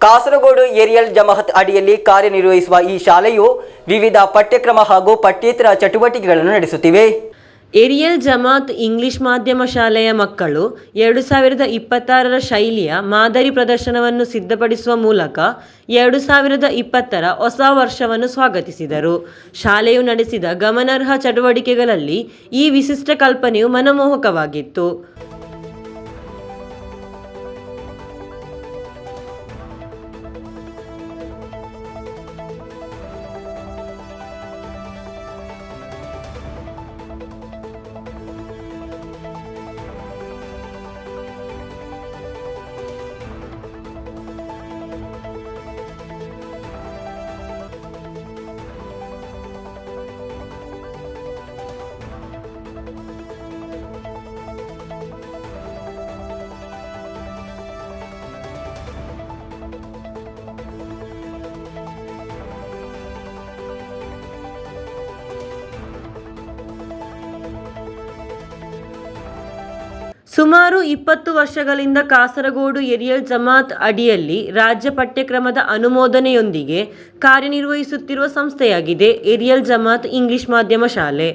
ಕಾಸರಗೋಡು ಏರಿಯಲ್ ಜಮಾತ್ ಅಡಿಯಲ್ಲಿ ಕಾರ್ಯನಿರ್ವಹಿಸುವ ಈ ಶಾಲೆಯು ವಿವಿಧ ಪಠ್ಯಕ್ರಮ ಹಾಗೂ ಪಠ್ಯೇತರ ಚಟುವಟಿಕೆಗಳನ್ನು ನಡೆಸುತ್ತಿವೆ. ಏರಿಯಲ್ ಜಮಾತ್ ಇಂಗ್ಲಿಷ್ ಮಾಧ್ಯಮ ಶಾಲೆಯ ಮಕ್ಕಳು 2026 ಶೈಲಿಯ ಮಾದರಿ ಪ್ರದರ್ಶನವನ್ನು ಸಿದ್ಧಪಡಿಸುವ ಮೂಲಕ 2020 ಹೊಸ ವರ್ಷವನ್ನು ಸ್ವಾಗತಿಸಿದರು. ಶಾಲೆಯು ನಡೆಸಿದ ಗಮನಾರ್ಹ ಚಟುವಟಿಕೆಗಳಲ್ಲಿ ಈ ವಿಶಿಷ್ಟ ಕಲ್ಪನೆಯು ಮನಮೋಹಕವಾಗಿತ್ತು. ಸುಮಾರು 20 ವರ್ಷಗಳಿಂದ ಕಾಸರಗೋಡು ಏರಿಯಲ್ ಜಮಾತ್ ಅಡಿಯಲ್ಲಿ ರಾಜ್ಯ ಪಠ್ಯಕ್ರಮದ ಅನುಮೋದನೆಯೊಂದಿಗೆ ಕಾರ್ಯನಿರ್ವಹಿಸುತ್ತಿರುವ ಸಂಸ್ಥೆಯಾಗಿದೆ ಏರಿಯಲ್ ಜಮಾತ್ ಇಂಗ್ಲಿಷ್ ಮಾಧ್ಯಮ ಶಾಲೆ.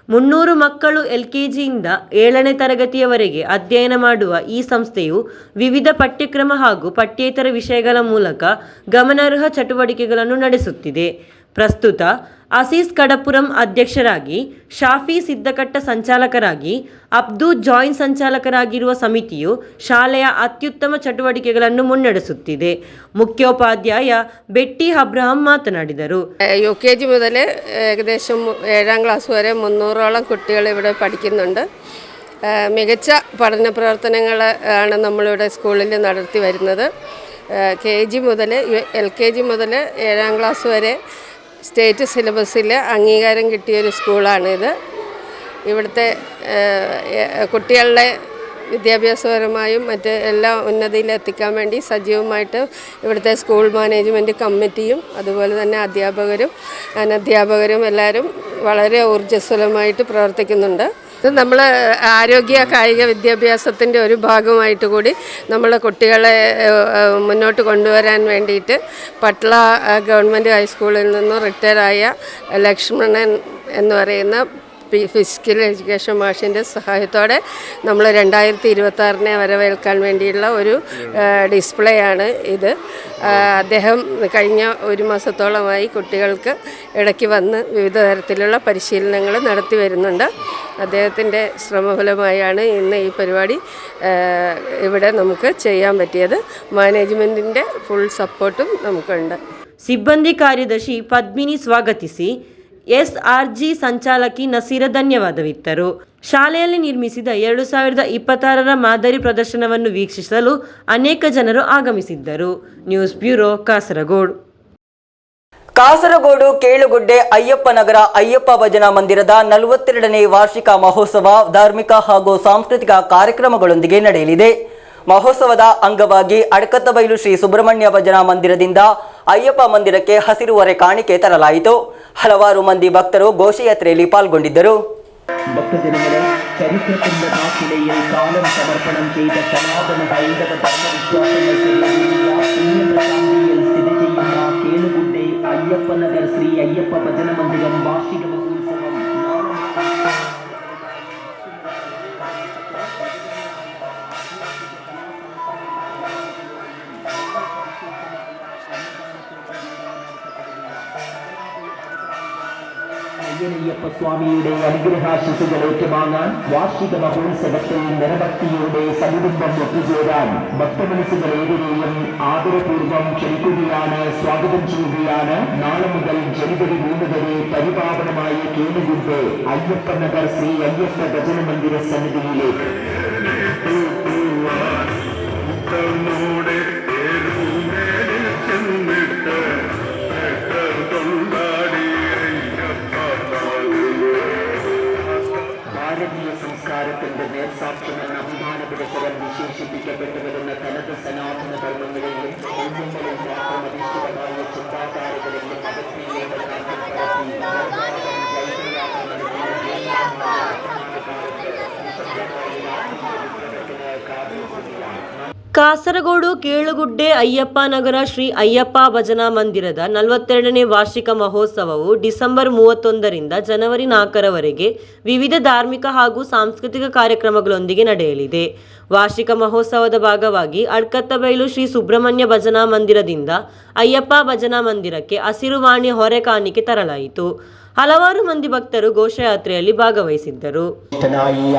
300 ಮಕ್ಕಳು LKGಯಿಂದ 7ನೇ ತರಗತಿಯವರೆಗೆ ಅಧ್ಯಯನ ಮಾಡುವ ಈ ಸಂಸ್ಥೆಯು ವಿವಿಧ ಪಠ್ಯಕ್ರಮ ಹಾಗೂ ಪಠ್ಯೇತರ ವಿಷಯಗಳ ಮೂಲಕ ಗಮನಾರ್ಹ ಚಟುವಟಿಕೆಗಳನ್ನು ನಡೆಸುತ್ತಿದೆ. ಪ್ರಸ್ತುತ ಅಸೀಸ್ ಕಡಪುರಂ ಅಧ್ಯಕ್ಷರಾಗಿ, ಶಾಫಿ ಸಿದ್ದಕಟ್ಟ ಸಂಚಾಲಕರಾಗಿ, ಅಬ್ದು ಜಾಯಿಂಟ್ ಸಂಚಾಲಕರಾಗಿರುವ ಸಮಿತಿಯು ಶಾಲೆಯ ಅತ್ಯುತ್ತಮ ಚಟುವಟಿಕೆಗಳನ್ನು ಮುನ್ನಡೆಸುತ್ತಿದೆ. മുഖ്യോപാധ്യായ ബെട്ടി അബ്രഹാം മാതനാടിದರು. UKG മുതൽ ഏകദേശം 7ാം ക്ലാസ് വരെ 300ഓളം കുട്ടികൾ ഇവിടെ പഠിക്കുന്നുണ്ട്. മികച്ച പഠന പ്രവർത്തനങ്ങൾ ആണ് നമ്മളിവിടെ സ്കൂളിൽ നടത്തി വരുന്നത്. KG മുതൽ LKG മുതൽ 7ാം ക്ലാസ് വരെ സ്റ്റേറ്റ് സിലബസിൽ അംഗീകാരം കിട്ടിയൊരു സ്കൂളാണിത്. ഇവിടുത്തെ കുട്ടികളുടെ വിദ്യാഭ്യാസപരമായും മറ്റ് എല്ലാ ഉന്നതിയിലെത്തിക്കാൻ വേണ്ടി സജീവമായിട്ട് ഇവിടുത്തെ സ്കൂൾ മാനേജ്മെൻറ്റ് കമ്മിറ്റിയും അതുപോലെ തന്നെ അധ്യാപകരും അനധ്യാപകരും എല്ലാവരും വളരെ ഊർജ്ജസ്വലമായിട്ട് പ്രവർത്തിക്കുന്നുണ്ട്. ഇത് നമ്മൾ ആരോഗ്യ കായിക വിദ്യാഭ്യാസത്തിൻ്റെ ഒരു ഭാഗമായിട്ട് കൂടി നമ്മൾ കുട്ടികളെ മുന്നോട്ട് കൊണ്ടുവരാൻ വേണ്ടിയിട്ട് പട്ള ഗവൺമെൻറ് ഹൈസ്കൂളിൽ നിന്നും റിട്ടയറായ ലക്ഷ്മണൻ എന്ന് പറയുന്ന ഫിസിക്കൽ എഡ്യൂക്കേഷൻ മാഷിൻ്റെ സഹായത്തോടെ നമ്മൾ 2026 വരവേൽക്കാൻ വേണ്ടിയുള്ള ഒരു ഡിസ്പ്ലേ ആണ് ഇത്. അദ്ദേഹം കഴിഞ്ഞ 1 മാസത്തോളമായി കുട്ടികൾക്ക് ഇടയ്ക്ക് വന്ന് വിവിധ തരത്തിലുള്ള പരിശീലനങ്ങൾ നടത്തി വരുന്നുണ്ട്. അദ്ദേഹത്തിൻ്റെ ശ്രമഫലമായാണ് ഇന്ന് ഈ പരിപാടി ഇവിടെ നമുക്ക് ചെയ്യാൻ പറ്റിയത്. മാനേജ്മെൻറ്റിൻ്റെ ഫുൾ സപ്പോർട്ടും നമുക്കുണ്ട്. ಸಿಬ್ಬಂದಿ ಕಾರ್ಯದರ್ಶಿ ಪದ್ಮಿನಿ ಸ್ವಾಗತಿಸಿ SRG ಸಂಚಾಲಕಿ ನಸೀರ ಧನ್ಯವಾದವಿತ್ತರು. ಶಾಲೆಯಲ್ಲಿ ನಿರ್ಮಿಸಿದ 2026 ಮಾದರಿ ಪ್ರದರ್ಶನವನ್ನು ವೀಕ್ಷಿಸಲು ಅನೇಕ ಜನರು ಆಗಮಿಸಿದ್ದರು. News bureau, Kasaragod. ಕಾಸರಗೋಡು ಕೇಳುಗುಡ್ಡೆ ಅಯ್ಯಪ್ಪ ನಗರ ಅಯ್ಯಪ್ಪ ಭಜನಾ ಮಂದಿರದ 42ನೇ ವಾರ್ಷಿಕ ಮಹೋತ್ಸವ ಧಾರ್ಮಿಕ ಹಾಗೂ ಸಾಂಸ್ಕೃತಿಕ ಕಾರ್ಯಕ್ರಮಗಳೊಂದಿಗೆ ನಡೆಯಲಿದೆ. ಮಹೋತ್ಸವದ ಅಂಗವಾಗಿ ಅಡಕತ್ತಬೈಲು ಶ್ರೀ ಸುಬ್ರಹ್ಮಣ್ಯ ಭಜನಾ ಮಂದಿರದಿಂದ ಅಯ್ಯಪ್ಪ ಮಂದಿರಕ್ಕೆ ಹಸಿರು ಹೊರೆ ಕಾಣಿಕೆ ತರಲಾಯಿತು. ಹಲವಾರು ಮಂದಿ ಭಕ್ತರು ಘೋಷಯಾತ್ರೆಯಲ್ಲಿ ಪಾಲ್ಗೊಂಡಿದ್ದರು. ഭക്തജനങ്ങളെ ചരിത്രത്തിന്റെ നാട്ടിലെയിൽ കാലം സമർപ്പണം ചെയ്ത സനാതന ഹൈന്ദവ ധർമ്മവിശ്വാസങ്ങൾ സ്ഥിതി ചെയ്യുന്ന കേളുകുണ്ടെ അയ്യപ്പ നഗർ ശ്രീ അയ്യപ്പ ഭജന മന്ദിരം വാർഷിക മഹോത്സവം അയ്യനയ്യപ്പ സ്വാമിയുടെ അനുഗ്രഹാശിസുകൾ ഏറ്റുവാങ്ങാൻ വാർഷിക മഹോത്സവത്തിൽ നിറഭക്തിയോടെ സകുടുംബം ഒത്തുചേരാൻ ഭക്തമനസ്സുകൾ ഏവരെയും ആദരപൂർവ്വം ക്ഷണിക്കുകയാണ്, സ്വാഗതം ചെയ്യുകയാണ്. നാളെ മുതൽ ജനുവരി 3 വരെ പരിപാവനമായ കേളുകുണ്ട് അയ്യപ്പ നഗർ ശ്രീ അയ്യപ്പ ഭജന മന്ദിര സന്നിധിയിലേക്ക്. ഭാരതീയ സംസ്കാരത്തിന്റെ നേർസാക്ഷ്യമെന്ന അഭിമാന പുരസ്സരം വിശേഷിപ്പിക്കപ്പെട്ടു വരുന്ന തനത് സനാതന ധർമ്മങ്ങളെയും മൂല്യങ്ങളും മാത്രം അധിഷ്ഠിതമായ ചിന്താധാരകളെയും അകത്തിലേക്ക് ಕಾಸರಗೋಡು ಕೇಳುಗುಡ್ಡೆ ಅಯ್ಯಪ್ಪ ನಗರ ಶ್ರೀ ಅಯ್ಯಪ್ಪ ಭಜನಾ ಮಂದಿರದ 42ನೇ ವಾರ್ಷಿಕ ಮಹೋತ್ಸವವು ಡಿಸೆಂಬರ್ 31ರಿಂದ ಜನವರಿ 4ರವರೆಗೆ ವಿವಿಧ ಧಾರ್ಮಿಕ ಹಾಗೂ ಸಾಂಸ್ಕೃತಿಕ ಕಾರ್ಯಕ್ರಮಗಳೊಂದಿಗೆ ನಡೆಯಲಿದೆ. ವಾರ್ಷಿಕ ಮಹೋತ್ಸವದ ಭಾಗವಾಗಿ ಅಡ್ಕತ್ತಬೈಲು ಶ್ರೀ ಸುಬ್ರಹ್ಮಣ್ಯ ಭಜನಾ ಮಂದಿರದಿಂದ ಅಯ್ಯಪ್ಪ ಭಜನಾ ಮಂದಿರಕ್ಕೆ ಹಸಿರುವಾಣಿ ಹೊರೆ ಕಾಣಿಕೆ ತರಲಾಯಿತು. ಹಲವಾರು ಮಂದಿ ಭಕ್ತರು ಘೋಷಯಾತ್ರೆಯಲ್ಲಿ ಭಾಗವಹಿಸಿದ್ದರು.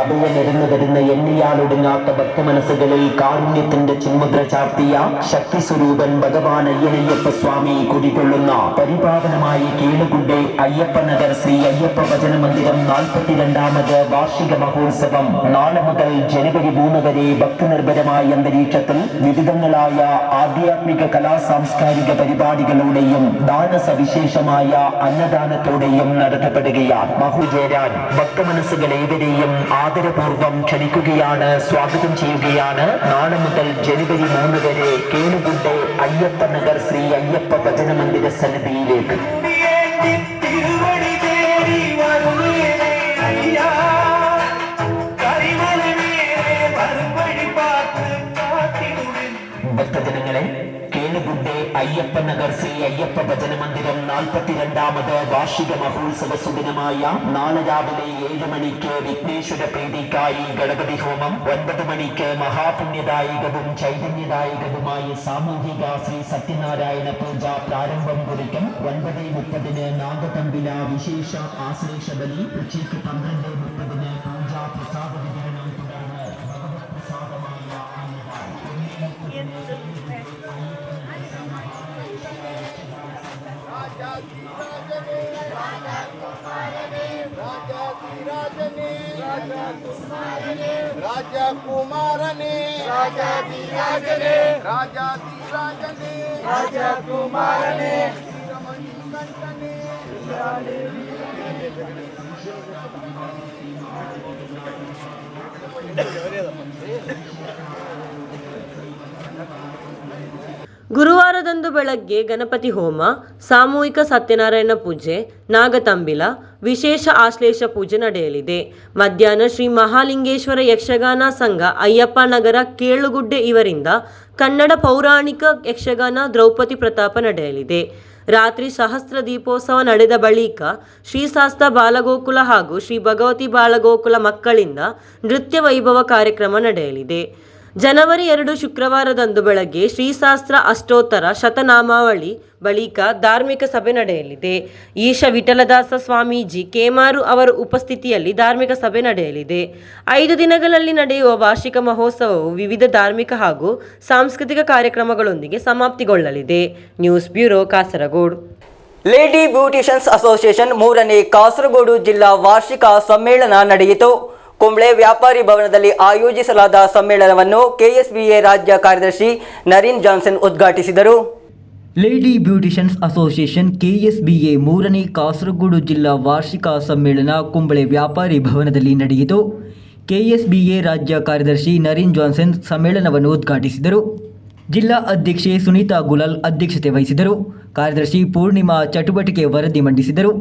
അഭയനിരന്നു വരുന്ന എണ്ണിയാലൊടുങ്ങാത്ത ഭക്തമനസ്സുകളിൽ കാരുണ്യത്തിന്റെ ചിന്മുദ്ര ചാർത്തിയ ശക്തി സ്വരൂപൻ ഭഗവാൻ അയ്യനയ്യപ്പ സ്വാമി കുടികൊള്ളുന്ന പരിപാവനമായ കേളുകുണ്ടെ അയ്യപ്പ നഗർ ശ്രീ അയ്യപ്പ ഭജന മന്ദിരം 42ാമത് വാർഷിക മഹോത്സവം നാളെ മുതൽ ജനുവരി 3 വരെ ഭക്തനിർഭരമായ അന്തരീക്ഷത്തിൽ വിവിധങ്ങളായ ആധ്യാത്മിക കലാ സാംസ്കാരിക പരിപാടികളുടെയും ദാനസവിശേഷമായ അന്നദാനത്തോടെയും നടത്തപ്പെടുകയാണ്. മഹുചേരാൻ ഭക്തമനസ്സുകൾ ഏവരെയും ആദരപൂർവ്വം ക്ഷണിക്കുകയാണ്, സ്വാഗതം ചെയ്യുകയാണ്. നാളെ മുതൽ ജനുവരി 3 വരെ കേളുകുണ്ടെ അയ്യപ്പ നഗർ ശ്രീ അയ്യപ്പ ഭജന മന്ദിര സന്നിധിയിലേക്ക്. ഭക്തജനങ്ങളെ കേളുകുണ്ടെ അയ്യപ്പനഗർ ശ്രീ അയ്യപ്പ ഭജന മന്ദിരം 42ാമത് വാർഷിക മഹോത്സവ സുദിനമായ നാളെ രാവിലെ 7 മണിക്ക് വിഘ്നേശ്വര പ്രീതിക്കായി ഗണപതി ഹോമം, 9 മണിക്ക് മഹാപുണ്യദായകവും ചൈതന്യദായകവുമായ സാമൂഹിക ശ്രീ സത്യനാരായണ പൂജ പ്രാരംഭം കുറിക്കും. 9:30 നാഗതമ്പില വിശേഷ ആശ്ലേഷ ബലി, ഉച്ചയ്ക്ക് 12:30 പൂജ പ്രസാദ വിതരണം തുടർന്ന് ഭഗവത് പ്രസാദമായ ಗುರುವಾರದಂದು ಬೆಳಗ್ಗೆ ಗಣಪತಿ ಹೋಮ, ಸಾಮೂಹಿಕ ಸತ್ಯನಾರಾಯಣ ಪೂಜೆ, ನಾಗತಂಬಿಲ, ವಿಶೇಷ ಆಶ್ಲೇಷ ಪೂಜೆ ನಡೆಯಲಿದೆ. ಮಧ್ಯಾಹ್ನ ಶ್ರೀ ಮಹಾಲಿಂಗೇಶ್ವರ ಯಕ್ಷಗಾನ ಸಂಘ ಅಯ್ಯಪ್ಪ ನಗರ ಕೇಳುಗುಡ್ಡೆ ಇವರಿಂದ ಕನ್ನಡ ಪೌರಾಣಿಕ ಯಕ್ಷಗಾನ ದ್ರೌಪದಿ ಪ್ರತಾಪ ನಡೆಯಲಿದೆ. ರಾತ್ರಿ ಸಹಸ್ರ ದೀಪೋತ್ಸವ ನಡೆದ ಬಳಿಕ ಶ್ರೀಶಾಸ್ತ್ರ ಬಾಲಗೋಕುಲ ಹಾಗೂ ಶ್ರೀ ಭಗವತಿ ಬಾಲಗೋಕುಲ ಮಕ್ಕಳಿಂದ ನೃತ್ಯ ವೈಭವ ಕಾರ್ಯಕ್ರಮ ನಡೆಯಲಿದೆ. ಜನವರಿ 2 ಶುಕ್ರವಾರದಂದು ಬೆಳಗ್ಗೆ ಶ್ರೀಶಾಸ್ತ್ರ ಅಷ್ಟೋತ್ತರ ಶತನಾಮಾವಳಿ ಬಳಿಕ ಧಾರ್ಮಿಕ ಸಭೆ ನಡೆಯಲಿದೆ. ಈಶ ವಿಠಲದಾಸ ಸ್ವಾಮೀಜಿ ಕೇಮಾರು ಅವರ ಉಪಸ್ಥಿತಿಯಲ್ಲಿ ಧಾರ್ಮಿಕ ಸಭೆ ನಡೆಯಲಿದೆ. 5 ದಿನಗಳಲ್ಲಿ ನಡೆಯುವ ವಾರ್ಷಿಕ ಮಹೋತ್ಸವವು ವಿವಿಧ ಧಾರ್ಮಿಕ ಹಾಗೂ ಸಾಂಸ್ಕೃತಿಕ ಕಾರ್ಯಕ್ರಮಗಳೊಂದಿಗೆ ಸಮಾಪ್ತಿಗೊಳ್ಳಲಿದೆ. News bureau, Kasaragod. Lady beauticians association 3ನೇ ಕಾಸರಗೋಡು ಜಿಲ್ಲಾ ವಾರ್ಷಿಕ ಸಮ್ಮೇಳನ ನಡೆಯಿತು. ಕುಂಬ್ಳೆ ವ್ಯಾಪಾರಿ ಭವನದಲ್ಲಿ ಆಯೋಜಿಸಲಾದ ಸಮ್ಮೇಳನವನ್ನು ಕೆಎಸ್ಬಿಎ ರಾಜ್ಯ ಕಾರ್ಯದರ್ಶಿ ನರೀನ್ ಜಾನ್ಸನ್ ಉದ್ಘಾಟಿಸಿದರು. ಲೇಡಿ ಬ್ಯೂಟಿಷಿಯನ್ಸ್ ಅಸೋಸಿಯೇಷನ್ ಕೆಎಸ್ಬಿಎ 3ನೇ ಕಾಸರಗೋಡು ಜಿಲ್ಲಾ ವಾರ್ಷಿಕ ಸಮ್ಮೇಳನ ಕುಂಬ್ಳೆ ವ್ಯಾಪಾರಿ ಭವನದಲ್ಲಿ ನಡೆಯಿತು. ಕೆಎಸ್ಬಿಎ ರಾಜ್ಯ ಕಾರ್ಯದರ್ಶಿ ನರೀನ್ ಜಾನ್ಸನ್ ಸಮ್ಮೇಳನವನ್ನು ಉದ್ಘಾಟಿಸಿದರು. ಜಿಲ್ಲಾ ಅಧ್ಯಕ್ಷೆ ಸುನೀತಾ ಗುಲಾಲ್ ಅಧ್ಯಕ್ಷತೆ ವಹಿಸಿದರು. ಕಾರ್ಯದರ್ಶಿ ಪೂರ್ಣಿಮಾ ಚಟುವಟಿಕೆ ವರದಿ ಮಂಡಿಸಿದರು.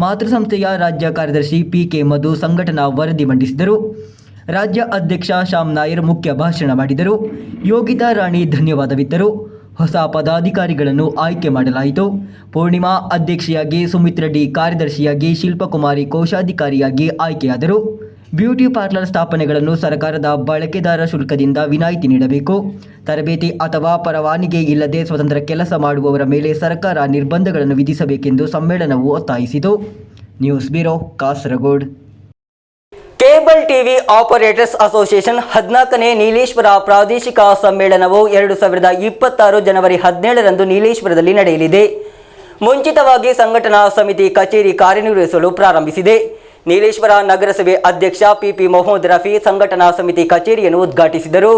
ಮಾತೃಸಂಸ್ಥೆಯ ರಾಜ್ಯ ಕಾರ್ಯದರ್ಶಿ ಪಿಕೆ ಮಧು ಸಂಘಟನಾ ವರದಿ ಮಂಡಿಸಿದರು. ರಾಜ್ಯ ಅಧ್ಯಕ್ಷ ಶ್ಯಾಮ್ ನಾಯರ್ ಮುಖ್ಯ ಭಾಷಣ ಮಾಡಿದರು. ಯೋಗಿತಾ ರಾಣಿ ಧನ್ಯವಾದವಿತ್ತರು. ಹೊಸ ಪದಾಧಿಕಾರಿಗಳನ್ನು ಆಯ್ಕೆ ಮಾಡಲಾಯಿತು. ಪೂರ್ಣಿಮಾ ಅಧ್ಯಕ್ಷೆಯಾಗಿ, ಸುಮಿತ್ ರೆಡ್ಡಿ ಕಾರ್ಯದರ್ಶಿಯಾಗಿ, ಶಿಲ್ಪಕುಮಾರಿ ಕೋಶಾಧಿಕಾರಿಯಾಗಿ ಆಯ್ಕೆಯಾದರು. ಬ್ಯೂಟಿ ಪಾರ್ಲರ್ ಸ್ಥಾಪನೆಗಳನ್ನು ಸರ್ಕಾರದ ಬಳಕೆದಾರ ಶುಲ್ಕದಿಂದ ವಿನಾಯಿತಿ ನೀಡಬೇಕು. ತರಬೇತಿ ಅಥವಾ ಪರವಾನಗಿ ಇಲ್ಲದೆ ಸ್ವತಂತ್ರ ಕೆಲಸ ಮಾಡುವವರ ಮೇಲೆ ಸರ್ಕಾರ ನಿರ್ಬಂಧಗಳನ್ನು ವಿಧಿಸಬೇಕೆಂದು ಸಮ್ಮೇಳನವು ಒತ್ತಾಯಿಸಿತು. News bureau, Kasaragod. Cable TV operators association 14ನೇ ನೀಲೇಶ್ವರ ಪ್ರಾದೇಶಿಕ ಸಮ್ಮೇಳನವು 2026 ಜನವರಿ 17ರಂದು ನೀಲೇಶ್ವರದಲ್ಲಿ ನಡೆಯಲಿದೆ. ಮುಂಚಿತವಾಗಿ ಸಂಘಟನಾ ಸಮಿತಿ ಕಚೇರಿ ಕಾರ್ಯನಿರ್ವಹಿಸಲು ಪ್ರಾರಂಭಿಸಿದೆ. ನೀಲೇಶ್ವರ ನಗರಸಭೆ ಅಧ್ಯಕ್ಷ ಪಿಪಿ ಮೊಹಮ್ಮದ್ ರಫಿ ಸಂಘಟನಾ ಸಮಿತಿ ಕಚೇರಿಯನ್ನು ಉದ್ಘಾಟಿಸಿದರು.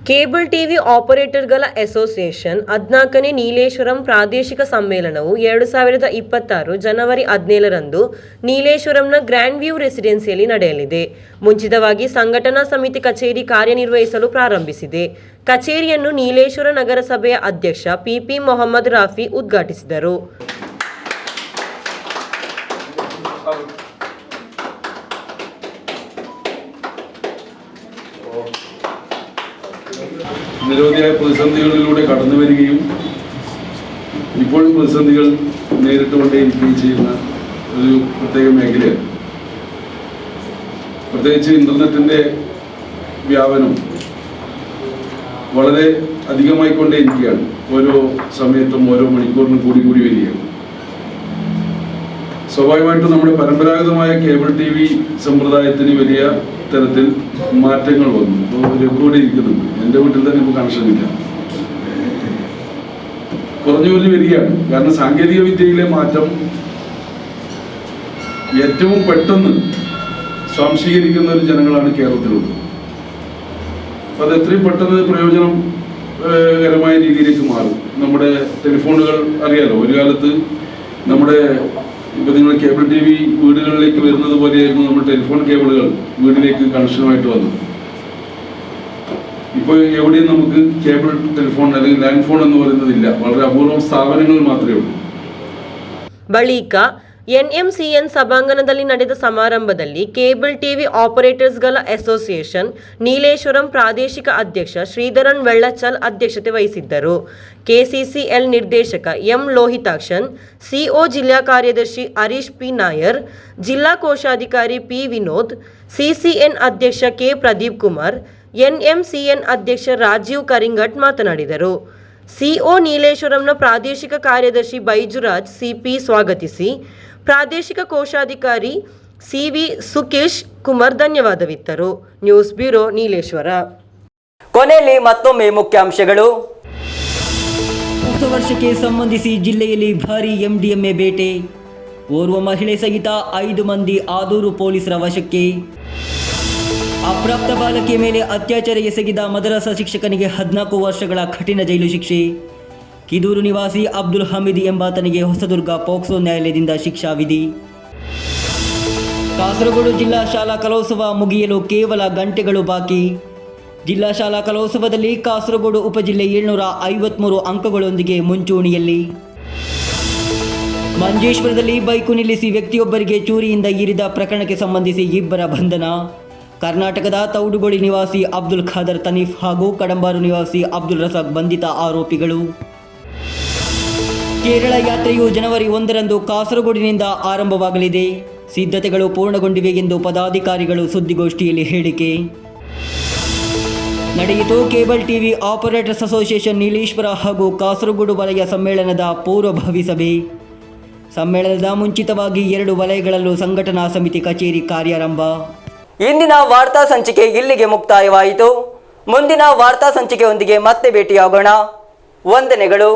ಕೇಬಲ್ ಟಿವಿ ಆಪರೇಟರ್ಗಳ ಅಸೋಸಿಯೇಷನ್ 14ನೇ ನೀಲೇಶ್ವರಂ ಪ್ರಾದೇಶಿಕ ಸಮ್ಮೇಳನವು 2026 ಜನವರಿ 17ರಂದು ನೀಲೇಶ್ವರಂನ ಗ್ರ್ಯಾಂಡ್ ವ್ಯೂ ರೆಸಿಡೆನ್ಸಿಯಲ್ಲಿ ನಡೆಯಲಿದೆ. ಮುಂಚಿತವಾಗಿ ಸಂಘಟನಾ ಸಮಿತಿ ಕಚೇರಿ ಕಾರ್ಯನಿರ್ವಹಿಸಲು ಪ್ರಾರಂಭಿಸಿದೆ. ಕಚೇರಿಯನ್ನು ನೀಲೇಶ್ವರ ನಗರಸಭೆಯ ಅಧ್ಯಕ್ಷ ಪಿಪಿ ಮೊಹಮ್ಮದ್ ರಫಿ ಉದ್ಘಾಟಿಸಿದರು. നിരവധിയായ പ്രതിസന്ധികളിലൂടെ കടന്നു വരികയും ഇപ്പോഴും പ്രതിസന്ധികൾ നേരിട്ടുകൊണ്ടേയിരിക്കുകയും ചെയ്യുന്ന ഒരു പ്രത്യേക മേഖലയാണ്. പ്രത്യേകിച്ച് ഇൻ്റർനെറ്റിൻ്റെ വ്യാപനം വളരെ അധികമായിക്കൊണ്ടേയിരിക്കുകയാണ്. ഓരോ സമയത്തും ഓരോ മണിക്കൂറിനും കൂടി വരികയാണ്. സ്വാഭാവികമായിട്ടും നമ്മുടെ പരമ്പരാഗതമായ കേബിൾ ടി വി സമ്പ്രദായത്തിന് വലിയ തരത്തിൽ മാറ്റങ്ങൾ വന്നു. ഇപ്പോൾ രഘുവിടെ ഇരിക്കുന്നുണ്ട്, എൻ്റെ വീട്ടിൽ തന്നെ ഇപ്പോൾ കണക്ഷനില്ല, കുറഞ്ഞു വരികയാണ്. കാരണം സാങ്കേതിക വിദ്യയിലെ മാറ്റം ഏറ്റവും പെട്ടെന്ന് സ്വാംശീകരിക്കുന്ന ഒരു ജനങ്ങളാണ് കേരളത്തിലുള്ളത്. അപ്പോൾ അത് എത്രയും പെട്ടെന്ന് പ്രയോജനകരമായ രീതിയിലേക്ക് മാറും. നമ്മുടെ ടെലിഫോണുകൾ അറിയാലോ, ഒരു കാലത്ത് നമ്മുടെ ഇപ്പോൾ നിങ്ങൾ കേബിൾ ടി വി വീടുകളിലേക്ക് വരുന്നത് പോലെയായിരുന്നു നമ്മുടെ ടെലിഫോൺ കേബിളുകൾ വീട്ടിലേക്ക് കണക്ഷനുമായിട്ട് വന്നത്. ഇപ്പോൾ എവിടെയും നമുക്ക് കേബിൾ ടെലിഫോൺ അല്ലെങ്കിൽ ലാൻഡ് ഫോൺ എന്ന് പറയുന്നതില്ല. വളരെ അപൂർവം സ്ഥാപനങ്ങൾ മാത്രമേ ഉള്ളൂ. ಬಳಿಕ ಎನ್ಎಂಸಿಎನ್ ಸಭಾಂಗಣದಲ್ಲಿ ನಡೆದ ಸಮಾರಂಭದಲ್ಲಿ ಕೇಬಲ್ ಟಿವಿ ಆಪರೇಟರ್ಸ್ಗಳ ಅಸೋಸಿಯೇಷನ್ ನೀಲೇಶ್ವರಂ ಪ್ರಾದೇಶಿಕ ಅಧ್ಯಕ್ಷ ಶ್ರೀಧರನ್ ವೆಳ್ಳಚಲ್ ಅಧ್ಯಕ್ಷತೆ ವಹಿಸಿದ್ದರು. ಕೆಸಿಸಿಎಲ್ ನಿರ್ದೇಶಕ ಎಂ ಲೋಹಿತಾಕ್ಷನ್, ಸಿಒ ಜಿಲ್ಲಾ ಕಾರ್ಯದರ್ಶಿ ಹರೀಶ್ ಪಿ ನಾಯರ್, ಜಿಲ್ಲಾ ಕೋಶಾಧಿಕಾರಿ ಪಿ ವಿನೋದ್, ಸಿಸಿಎನ್ ಅಧ್ಯಕ್ಷ ಕೆ ಪ್ರದೀಪ್ ಕುಮಾರ್, ಎನ್ಎಂಸಿಎನ್ ಅಧ್ಯಕ್ಷ ರಾಜೀವ್ ಕರಿಂಗಟ್ ಮಾತನಾಡಿದರು. ಸಿಒ ನೀಲೇಶ್ವರಂನ ಪ್ರಾದೇಶಿಕ ಕಾರ್ಯದರ್ಶಿ ಬೈಜುರಾಜ್ ಸಿಪಿ ಸ್ವಾಗತಿಸಿ, ಪ್ರಾದೇಶಿಕ ಕೋಶಾಧಿಕಾರಿ ಸಿವಿ ಸುಕೇಶ್ ಕುಮಾರ್ ಧನ್ಯವಾದವಿತ್ತರು. News bureau Nileshwar. ಕೊನೆಯಲ್ಲಿ ಮತ್ತೊಮ್ಮೆ ಮುಖ್ಯಾಂಶಗಳು. ಹೊಸ ವರ್ಷಕ್ಕೆ ಸಂಬಂಧಿಸಿ ಜಿಲ್ಲೆಯಲ್ಲಿ ಭಾರೀ ಎಂಡಿಎಂಎ ಬೇಟೆ, ಓರ್ವ ಮಹಿಳೆ ಸಹಿತ 5 ಮಂದಿ ಆದೂರು ಪೊಲೀಸರ ವಶಕ್ಕೆ. ಅಪ್ರಾಪ್ತ ಬಾಲಕಿಯ ಮೇಲೆ ಅತ್ಯಾಚಾರ ಎಸಗಿದ ಮದರಸಾ ಶಿಕ್ಷಕನಿಗೆ 14 ವರ್ಷಗಳ ಕಠಿಣ ಜೈಲು ಶಿಕ್ಷೆ. ಕಿದೂರು ನಿವಾಸಿ ಅಬ್ದುಲ್ ಹಮೀದ್ ಎಂಬಾತನಿಗೆ ಹೊಸದುರ್ಗ ಪೋಕ್ಸೋ ನ್ಯಾಯಾಲಯದಿಂದ ಶಿಕ್ಷಾ ವಿಧಿ. ಕಾಸರಗೋಡು ಜಿಲ್ಲಾ ಶಾಲಾ ಕಲೋತ್ಸವ ಮುಗಿಯಲು ಕೇವಲ ಗಂಟೆಗಳು ಬಾಕಿ. ಜಿಲ್ಲಾ ಶಾಲಾ ಕಲೋತ್ಸವದಲ್ಲಿ ಕಾಸರಗೋಡು ಉಪಜಿಲ್ಲೆ 753 ಅಂಕಗಳೊಂದಿಗೆ ಮುಂಚೂಣಿಯಲ್ಲಿ. ಮಂಜೇಶ್ವರದಲ್ಲಿ ಬೈಕು ನಿಲ್ಲಿಸಿ ವ್ಯಕ್ತಿಯೊಬ್ಬರಿಗೆ ಚೂರಿಯಿಂದ ಇರಿದ ಪ್ರಕರಣಕ್ಕೆ ಸಂಬಂಧಿಸಿ 2 ಬಂಧನ. ಕರ್ನಾಟಕದ ತೌಡುಗೋಳಿ ನಿವಾಸಿ ಅಬ್ದುಲ್ ಖಾದರ್ ತನೀಫ್ ಹಾಗೂ ಕಡಂಬಾರು ನಿವಾಸಿ ಅಬ್ದುಲ್ ರಸಾಕ್ ಬಂಧಿತ ಆರೋಪಿಗಳು. ಕೇರಳ ಯಾತ್ರೆಯು ಜನವರಿ 1ರಂದು ಕಾಸರಗೋಡಿನಿಂದ ಆರಂಭವಾಗಲಿದೆ. ಸಿದ್ಧತೆಗಳು ಪೂರ್ಣಗೊಂಡಿವೆ ಎಂದು ಪದಾಧಿಕಾರಿಗಳು ಸುದ್ದಿಗೋಷ್ಠಿಯಲ್ಲಿ ಹೇಳಿಕೆ. ನಡೆಯಿತು cable TV operators association Nileshwar ಹಾಗೂ ಕಾಸರಗೋಡು ವಲಯ ಸಮ್ಮೇಳನದ ಪೂರ್ವಭಾವಿ ಸಭೆ. ಸಮ್ಮೇಳನದ ಮುಂಚಿತವಾಗಿ 2 ವಲಯಗಳಲ್ಲೂ ಸಂಘಟನಾ ಸಮಿತಿ ಕಚೇರಿ ಕಾರ್ಯಾರಂಭ. ಇಂದಿನ ವಾರ್ತಾ ಸಂಚಿಕೆ ಇಲ್ಲಿಗೆ ಮುಕ್ತಾಯವಾಯಿತು. ಮುಂದಿನ ವಾರ್ತಾ ಸಂಚಿಕೆಯೊಂದಿಗೆ ಮತ್ತೆ ಭೇಟಿಯಾಗೋಣ. ವಂದನೆಗಳು.